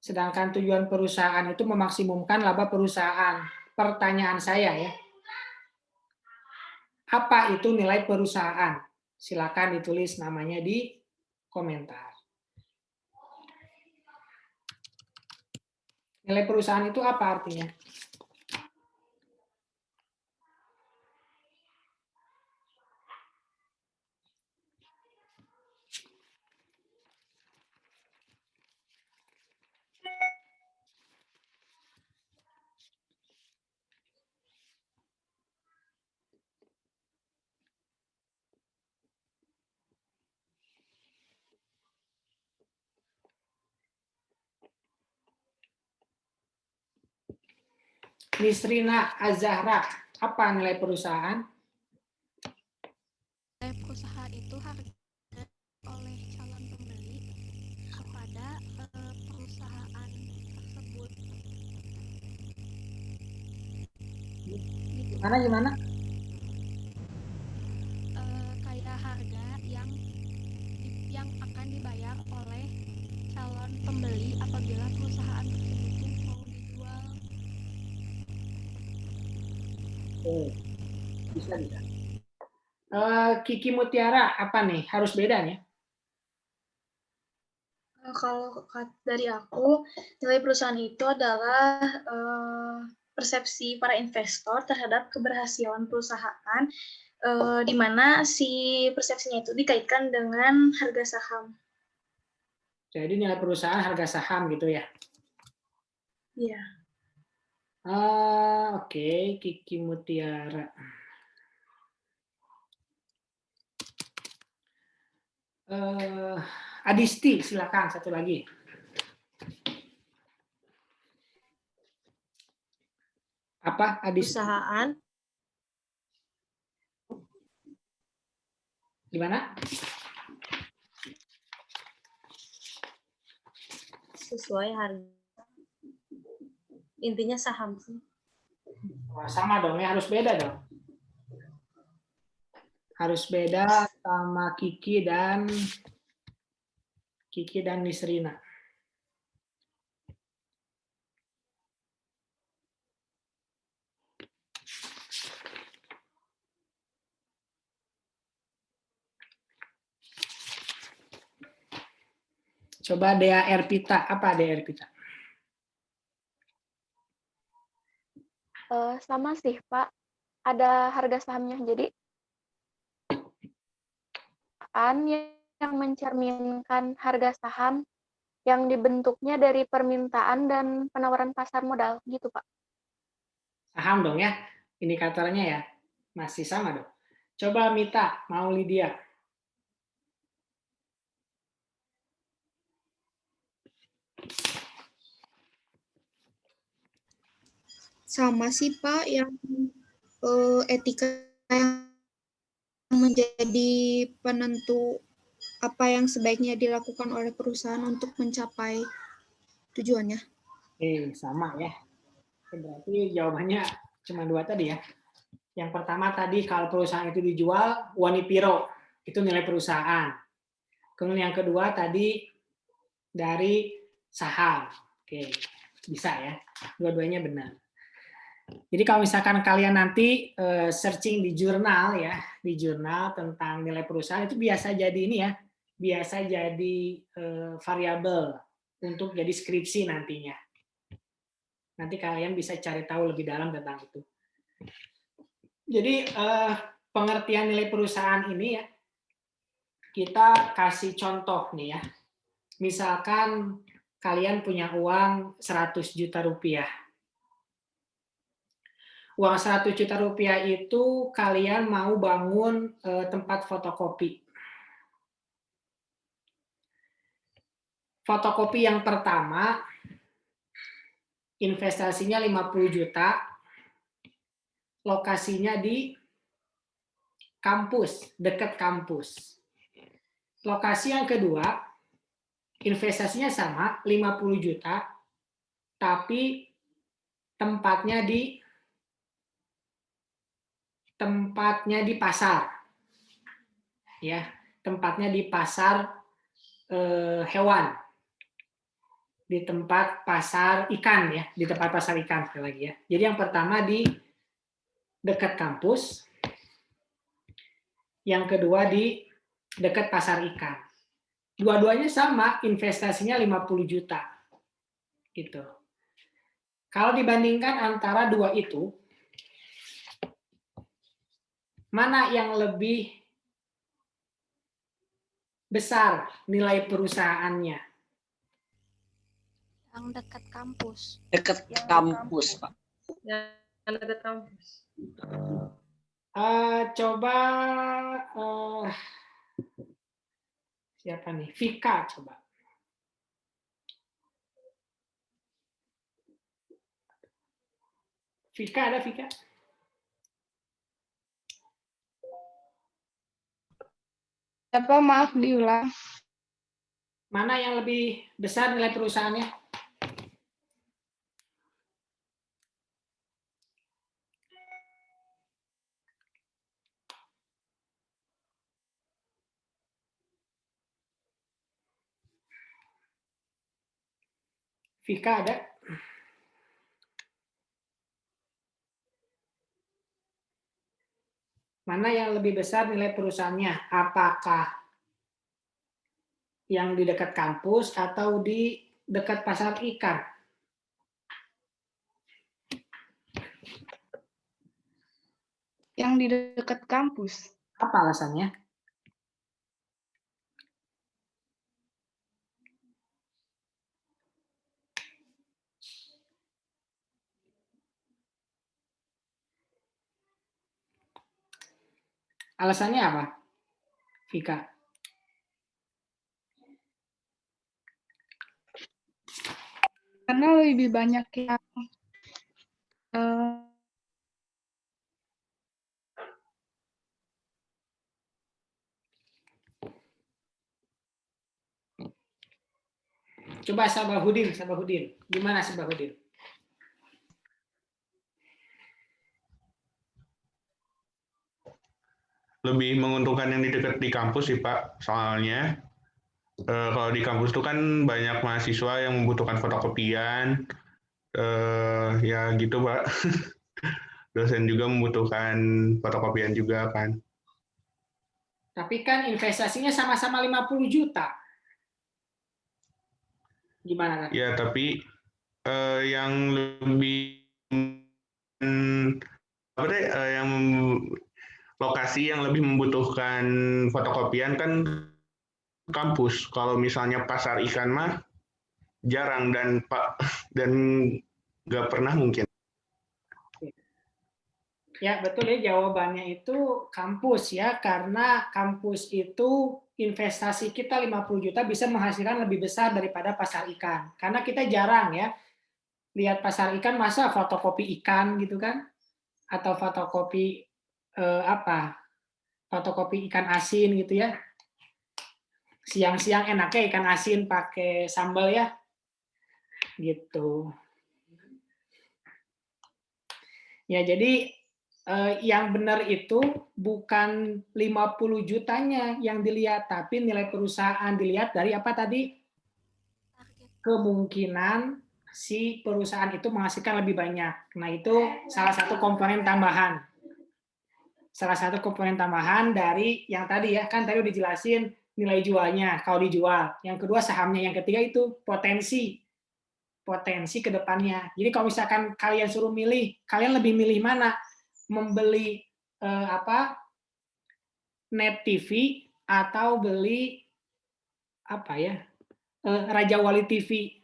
Sedangkan tujuan perusahaan itu memaksimumkan laba perusahaan. Pertanyaan saya ya, apa itu nilai perusahaan? Silakan ditulis namanya di komentar. Nilai perusahaan itu apa artinya? Nisrina Azahra, apa nilai perusahaan?
Nilai perusahaan itu harga oleh calon pembeli kepada perusahaan tersebut.
Gimana?
Kayak harga yang akan dibayar oleh calon pembeli apabila perusahaan tersebut mau dijual.
Bisa. Kiki Mutiara, apa nih? Harus beda nih?
Kalau dari aku, nilai perusahaan itu adalah persepsi para investor terhadap keberhasilan perusahaan, di mana si persepsinya itu dikaitkan dengan harga saham.
Jadi nilai perusahaan harga saham gitu ya?
Iya.
Oke, Kiki Mutiara. Adisti, silakan satu lagi. Apa Adisti?
Perusahaan.
Gimana?
Sesuai harga. Intinya saham sih.
Wah, sama dong ya, harus beda dong. Harus beda sama Kiki dan Nisrina. Coba Dea Erpita, apa Dea Erpita?
Sama sih, Pak. Ada harga sahamnya. Jadi, yang mencerminkan harga saham yang dibentuknya dari permintaan dan penawaran pasar modal, gitu, Pak.
Saham dong ya, indikatornya ya. Masih sama dong. Coba Mita, mau Lydia.
Sama sih Pak, yang etika yang menjadi penentu apa yang sebaiknya dilakukan oleh perusahaan untuk mencapai tujuannya.
Sama ya. Berarti jawabannya cuma 2 tadi ya. Yang pertama tadi kalau perusahaan itu dijual, Wanipiro, itu nilai perusahaan. Kemudian yang kedua tadi dari saham. Oke, bisa ya. Dua-duanya benar. Jadi kalau misalkan kalian nanti searching di jurnal ya, di jurnal tentang nilai perusahaan itu biasa jadi ini ya, biasa jadi variabel untuk jadi skripsi nantinya. Nanti kalian bisa cari tahu lebih dalam tentang itu. Jadi pengertian nilai perusahaan ini ya, kita kasih contoh nih ya. Misalkan kalian punya uang 100 juta rupiah. Uang 100 juta rupiah itu kalian mau bangun tempat fotokopi. Fotokopi yang pertama, investasinya 50 juta, lokasinya di kampus, dekat kampus. Lokasi yang kedua, investasinya sama, 50 juta, tapi tempatnya di pasar. Ya, tempatnya di pasar hewan. Di tempat pasar ikan ya, di tempat pasar ikan sekali lagi ya. Jadi yang pertama di dekat kampus, yang kedua di dekat pasar ikan. Dua-duanya sama, investasinya 50 juta. Gitu. Kalau dibandingkan antara dua itu, mana yang lebih besar nilai perusahaannya?
Yang dekat kampus.
Dekat kampus, Pak.
Yang dekat kampus.
Coba siapa nih? Vika coba. Vika ada Vika?
Apa maaf diulang?
Mana yang lebih besar nilai perusahaannya? Vika ada? Mana yang lebih besar nilai perusahaannya? Apakah yang di dekat kampus atau di dekat pasar ikan?
Yang di dekat kampus.
Apa alasannya? Alasannya apa, Vika?
Karena lebih banyak yang
Coba Sabahudin. Gimana Sabahudin?
Lebih menguntungkan yang di dekat di kampus sih Pak, soalnya kalau di kampus itu kan banyak mahasiswa yang membutuhkan fotokopian, ya gitu Pak. Dosen juga membutuhkan fotokopian juga kan.
Tapi kan investasinya sama-sama 50 juta. Gimana?
Ya, tapi yang lebih yang lokasi yang lebih membutuhkan fotokopian kan kampus. Kalau misalnya pasar ikan mah jarang dan nggak pernah mungkin.
Ya betul ya, jawabannya itu kampus ya, karena kampus itu investasi kita 50 juta bisa menghasilkan lebih besar daripada pasar ikan. Karena kita jarang ya lihat pasar ikan, masa fotokopi ikan gitu kan, atau fotokopi fotokopi ikan asin gitu ya. Siang-siang enaknya ikan asin pakai sambal ya, gitu. Ya, jadi yang benar itu bukan 50 jutanya yang dilihat, tapi nilai perusahaan dilihat dari apa tadi? Kemungkinan si perusahaan itu menghasilkan lebih banyak. Nah, itu salah satu komponen tambahan. Salah satu komponen tambahan dari yang tadi ya, kan tadi udah dijelasin nilai jualnya kalau dijual. Yang kedua sahamnya, yang ketiga itu potensi ke depannya. Jadi kalau misalkan kalian suruh milih, kalian lebih milih mana? Membeli Net TV atau beli apa ya? Raja Wali TV.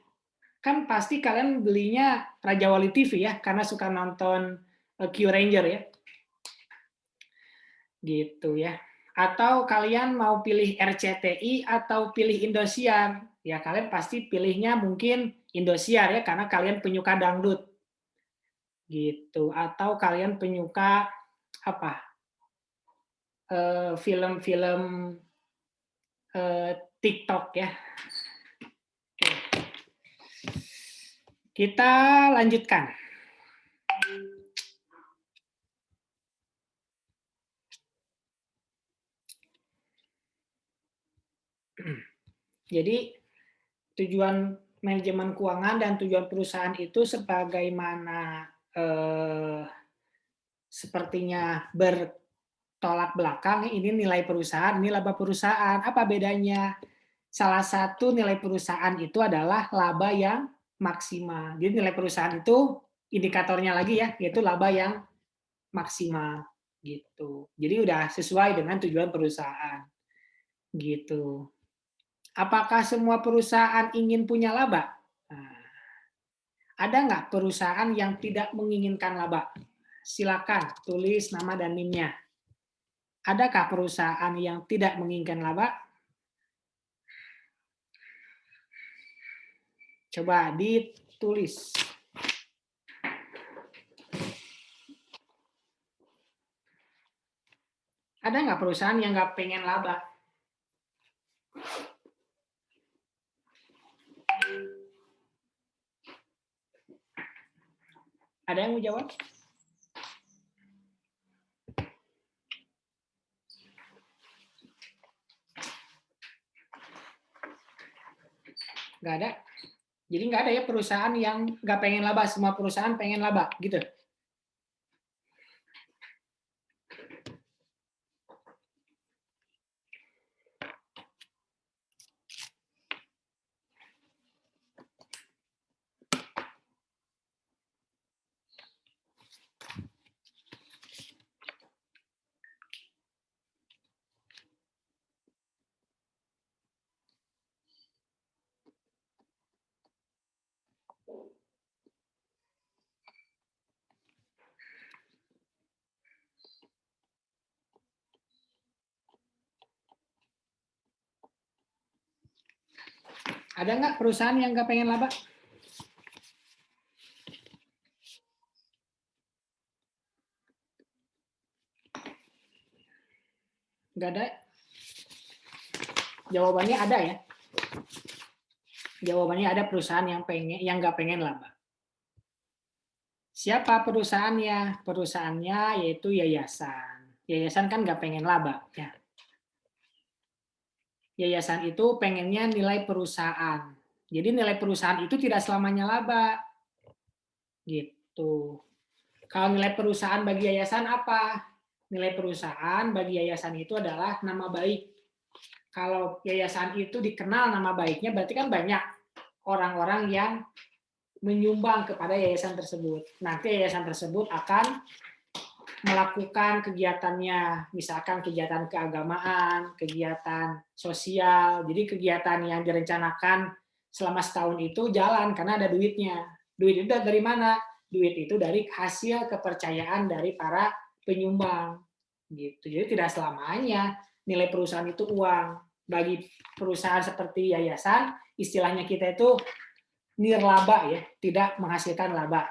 Kan pasti kalian belinya Raja Wali TV ya, karena suka nonton Q Ranger ya. Gitu ya. Atau kalian mau pilih RCTI atau pilih Indosiar? Ya kalian pasti pilihnya mungkin Indosiar ya, karena kalian penyuka dangdut. Gitu. Atau kalian penyuka apa? Film-film TikTok ya. Kita lanjutkan. Jadi tujuan manajemen keuangan dan tujuan perusahaan itu sebagaimana sepertinya bertolak belakang. Ini nilai perusahaan, ini laba perusahaan. Apa bedanya? Salah satu nilai perusahaan itu adalah laba yang maksimal. Jadi nilai perusahaan itu indikatornya lagi ya, yaitu laba yang maksimal gitu. Jadi udah sesuai dengan tujuan perusahaan gitu. Apakah semua perusahaan ingin punya laba? Nah, ada nggak perusahaan yang tidak menginginkan laba? Silakan tulis nama dan NIM-nya. Adakah perusahaan yang tidak menginginkan laba? Coba ditulis. Ada nggak perusahaan yang nggak pengen laba? Ada yang mau jawab? Nggak ada. Jadi nggak ada ya perusahaan yang nggak pengen laba. Semua perusahaan pengen laba, gitu. Ada nggak perusahaan yang nggak pengen laba? Nggak ada? Jawabannya ada ya. Jawabannya ada perusahaan yang nggak pengen laba. Siapa perusahaannya? Perusahaannya yaitu yayasan. Yayasan kan nggak pengen laba ya. Yayasan itu pengennya nilai perusahaan. Jadi nilai perusahaan itu tidak selamanya laba. Gitu. Kalau nilai perusahaan bagi yayasan apa? Nilai perusahaan bagi yayasan itu adalah nama baik. Kalau yayasan itu dikenal nama baiknya, berarti kan banyak orang-orang yang menyumbang kepada yayasan tersebut. Nanti yayasan tersebut akan melakukan kegiatannya, misalkan kegiatan keagamaan, kegiatan sosial. Jadi kegiatan yang direncanakan selama setahun itu jalan karena ada duitnya. Duit itu dari mana? Duit itu dari hasil kepercayaan dari para penyumbang. Gitu. Jadi tidak selamanya nilai perusahaan itu uang. Bagi perusahaan seperti yayasan, istilahnya kita itu nirlaba ya, tidak menghasilkan laba.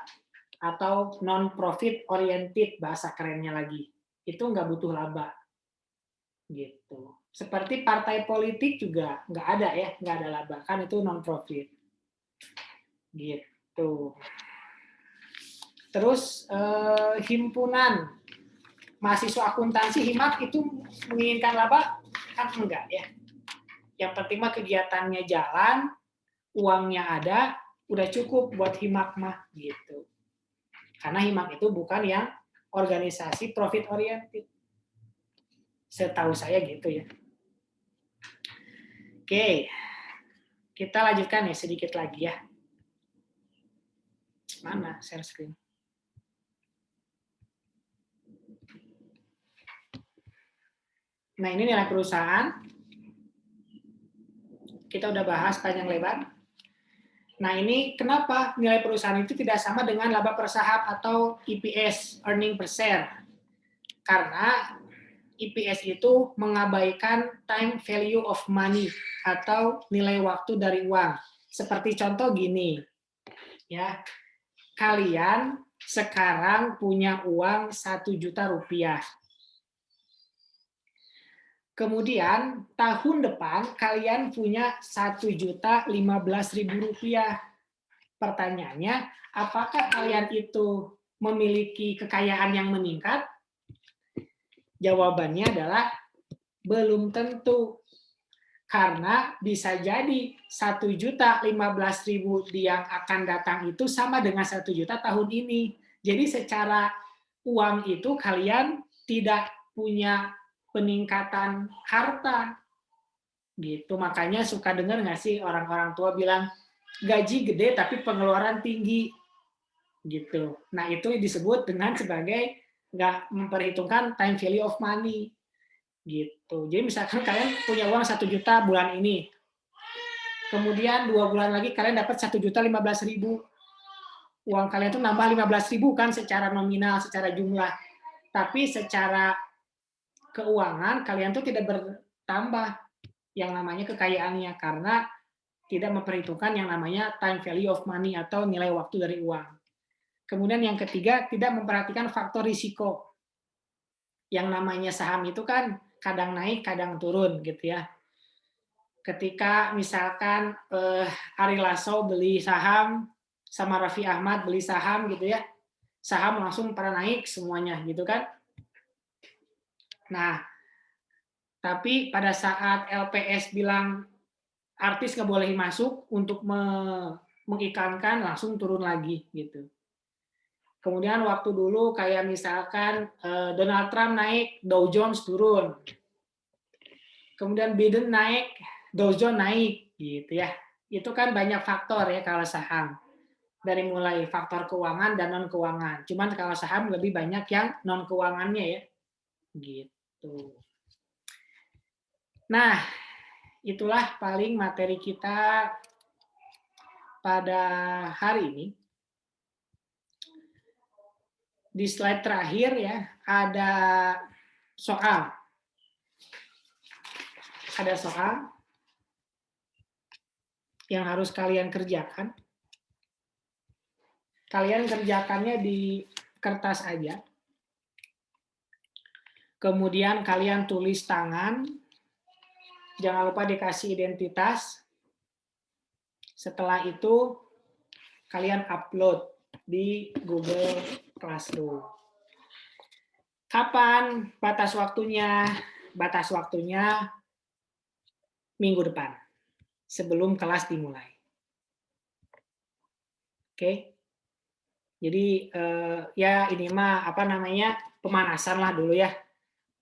Atau non-profit oriented, bahasa kerennya lagi. Itu nggak butuh laba. Gitu. Seperti partai politik juga nggak ada ya, nggak ada laba. Kan itu non-profit. Gitu. Terus himpunan mahasiswa akuntansi HIMAK itu menginginkan laba kan enggak ya. Yang penting mah kegiatannya jalan, uangnya ada, udah cukup buat HIMAK mah gitu. Karena HIMAK itu bukan yang organisasi profit oriented. Setahu saya gitu ya. Oke. Kita lanjutkan ya sedikit lagi ya. Mana share screen? Nah, ini nilai perusahaan. Kita udah bahas panjang lebar. Nah, ini kenapa nilai perusahaan itu tidak sama dengan laba per saham atau EPS, earning per share. Karena EPS itu mengabaikan time value of money atau nilai waktu dari uang. Seperti contoh gini. Ya. Kalian sekarang punya uang 1 juta rupiah. Kemudian tahun depan kalian punya 1.015.000 rupiah. Pertanyaannya, apakah kalian itu memiliki kekayaan yang meningkat? Jawabannya adalah belum tentu. Karena bisa jadi 1.015.000 yang akan datang itu sama dengan 1 juta tahun ini. Jadi secara uang itu kalian tidak punya peningkatan harta gitu. Makanya suka dengar nggak sih orang-orang tua bilang gaji gede tapi pengeluaran tinggi gitu. Nah itu disebut dengan sebagai nggak memperhitungkan time value of money gitu. Jadi misalkan kalian punya uang 1 juta bulan ini, kemudian 2 bulan lagi kalian dapat 1.015.000, uang kalian itu nambah 15.000 kan secara nominal, secara jumlah, tapi secara keuangan kalian tuh tidak bertambah yang namanya kekayaannya karena tidak memperhitungkan yang namanya time value of money atau nilai waktu dari uang. Kemudian yang ketiga, tidak memperhatikan faktor risiko. Yang namanya saham itu kan kadang naik, kadang turun gitu ya. Ketika misalkan Ari Lasso beli saham sama Raffi Ahmad beli saham gitu ya, saham langsung pada naik semuanya gitu kan. Nah, tapi pada saat LPS bilang artis nggak boleh masuk untuk mengiklankan, langsung turun lagi gitu. Kemudian waktu dulu kayak misalkan Donald Trump naik, Dow Jones turun. Kemudian Biden naik, Dow Jones naik gitu ya. Itu kan banyak faktor ya kalau saham. Dari mulai faktor keuangan dan non keuangan. Cuman kalau saham lebih banyak yang non keuangannya ya. Gitu. Nah, itulah paling materi kita pada hari ini. Di slide terakhir ya, ada soal. Ada soal yang harus kalian kerjakan. Kalian kerjakannya di kertas aja. Kemudian kalian tulis tangan, jangan lupa dikasih identitas. Setelah itu kalian upload di Google Classroom. Kapan batas waktunya? Batas waktunya minggu depan, sebelum kelas dimulai. Oke. Jadi ya ini mah apa namanya pemanasan lah dulu ya.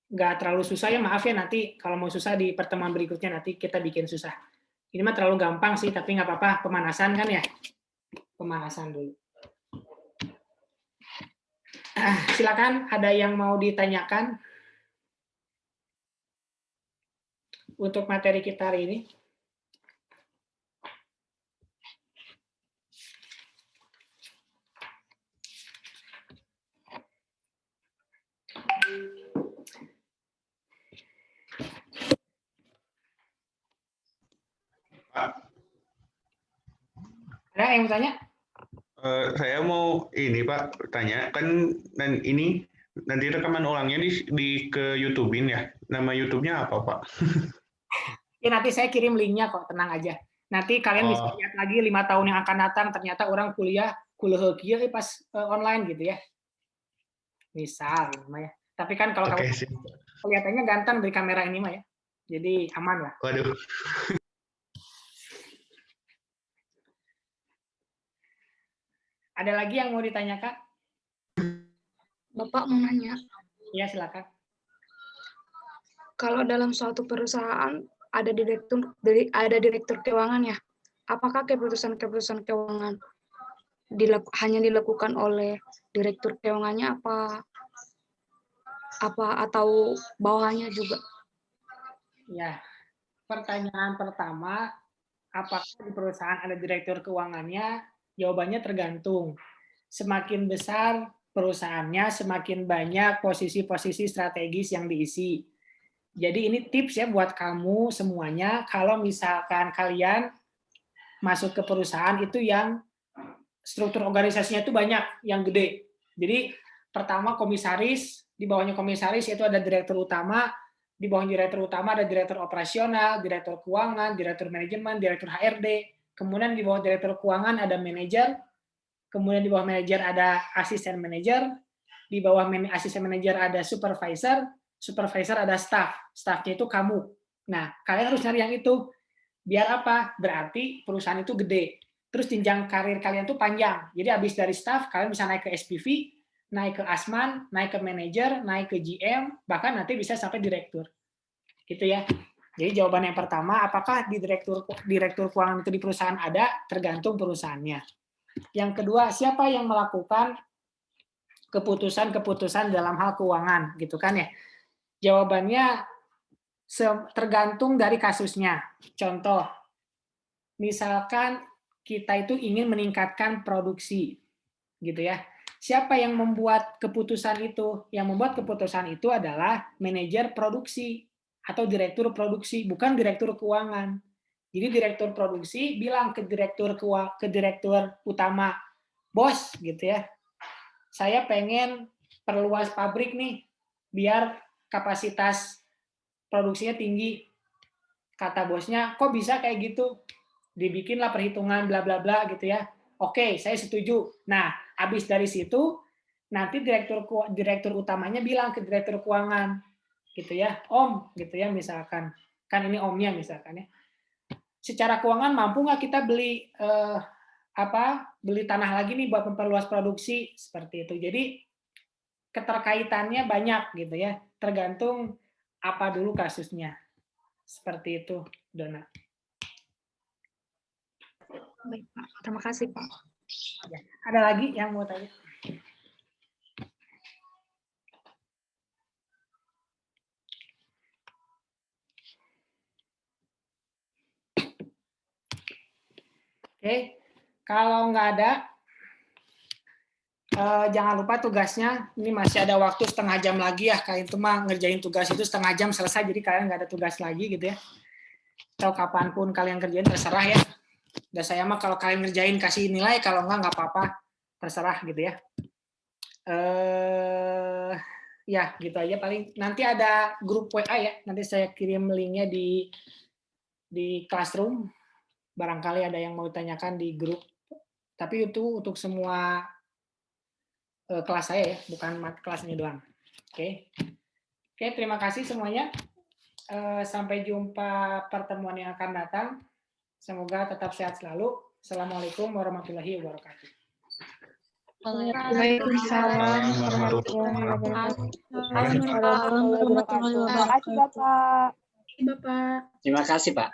Nggak terlalu susah ya, maaf ya, nanti kalau mau susah di pertemuan berikutnya nanti kita bikin susah. Ini mah terlalu gampang sih, tapi nggak apa-apa, pemanasan kan ya. Pemanasan dulu. Silakan, ada yang mau ditanyakan untuk materi kita hari ini? Ada yang mau tanya?
Saya mau ini Pak tanya, kan dan ini nanti rekaman ulangnya di ke YouTube-in ya. Nama YouTube-nya apa Pak?
Ya nanti saya kirim linknya kok, tenang aja. Nanti kalian bisa lihat lagi 5 tahun yang akan datang, ternyata orang kuliah kuliah kieu pas online gitu ya. Misal gitu mah ya. Tapi kan kalau kamu kelihatannya ganteng dari kamera ini mah ya. Jadi aman lah.
Waduh.
Ada lagi yang mau ditanyakan?
Bapak mau nanya,
Iya, silakan.
kalau dalam suatu perusahaan ada direktur keuangan ya, apakah keputusan keuangan hanya dilakukan oleh direktur keuangannya apa atau bawahannya juga?
Ya, pertanyaan pertama, apakah di perusahaan ada direktur keuangannya? Jawabannya tergantung. Semakin besar perusahaannya, semakin banyak posisi-posisi strategis yang diisi. Jadi ini tips ya buat kamu semuanya, kalau misalkan kalian masuk ke perusahaan itu yang struktur organisasinya itu banyak, yang gede. Jadi pertama komisaris, di bawahnya komisaris itu ada direktur utama, di bawah direktur utama ada direktur operasional, direktur keuangan, direktur manajemen, direktur HRD, kemudian di bawah direktur keuangan ada manajer, kemudian di bawah manajer ada asisten manajer, di bawah asisten manajer ada supervisor, supervisor ada staff, staffnya itu kamu. Nah, kalian harus nyari yang itu. Biar apa? Berarti perusahaan itu gede. Terus jenjang karir kalian tuh panjang. Jadi habis dari staff, kalian bisa naik ke SPV, naik ke Asman, naik ke manajer, naik ke GM, bahkan nanti bisa sampai direktur. Gitu ya. Jadi jawaban yang pertama, apakah di direktur keuangan itu di perusahaan ada? Tergantung perusahaannya. Yang kedua, siapa yang melakukan keputusan-keputusan dalam hal keuangan, gitu kan ya? Jawabannya tergantung dari kasusnya. Contoh, misalkan kita itu ingin meningkatkan produksi, gitu ya. Siapa yang membuat keputusan itu? Yang membuat keputusan itu adalah manajer produksi atau direktur produksi, bukan direktur keuangan. Jadi direktur produksi bilang ke direktur utama, bos, gitu ya. Saya pengen perluas pabrik nih, biar kapasitas produksinya tinggi. Kata bosnya, kok bisa kayak gitu? Dibikinlah perhitungan bla bla bla gitu ya. Oke, saya setuju. Nah, habis dari situ nanti direktur utamanya bilang ke direktur keuangan gitu ya. Om gitu ya misalkan. Kan ini omnya misalkan ya. Secara keuangan mampu nggak kita beli beli tanah lagi nih buat memperluas produksi seperti itu. Jadi keterkaitannya banyak gitu ya. Tergantung apa dulu kasusnya. Seperti itu, Dona.
Baik, Pak. Terima kasih, Pak.
Ya. Ada lagi yang mau tanya? Oke, kalau nggak ada, jangan lupa tugasnya. Ini masih ada waktu setengah jam lagi ya. Kalian tuh mah ngerjain tugas itu setengah jam selesai, jadi kalian nggak ada tugas lagi gitu ya. Atau kapanpun kalian kerjain terserah ya. Dan saya mah kalau kalian ngerjain kasih nilai, kalau nggak apa-apa, terserah gitu ya. Ya gitu aja paling. Nanti ada grup WA ya. Nanti saya kirim linknya di Classroom. Barangkali ada yang mau tanyakan di grup. Tapi itu untuk semua kelas saya ya, bukan kelas ini doang. Oke, terima kasih semuanya. Sampai jumpa pertemuan yang akan datang. Semoga tetap sehat selalu. Assalamualaikum warahmatullahi wabarakatuh.
Waalaikumsalam warahmatullahi wabarakatuh.
Terima kasih, Bapak.
Terima kasih, Pak.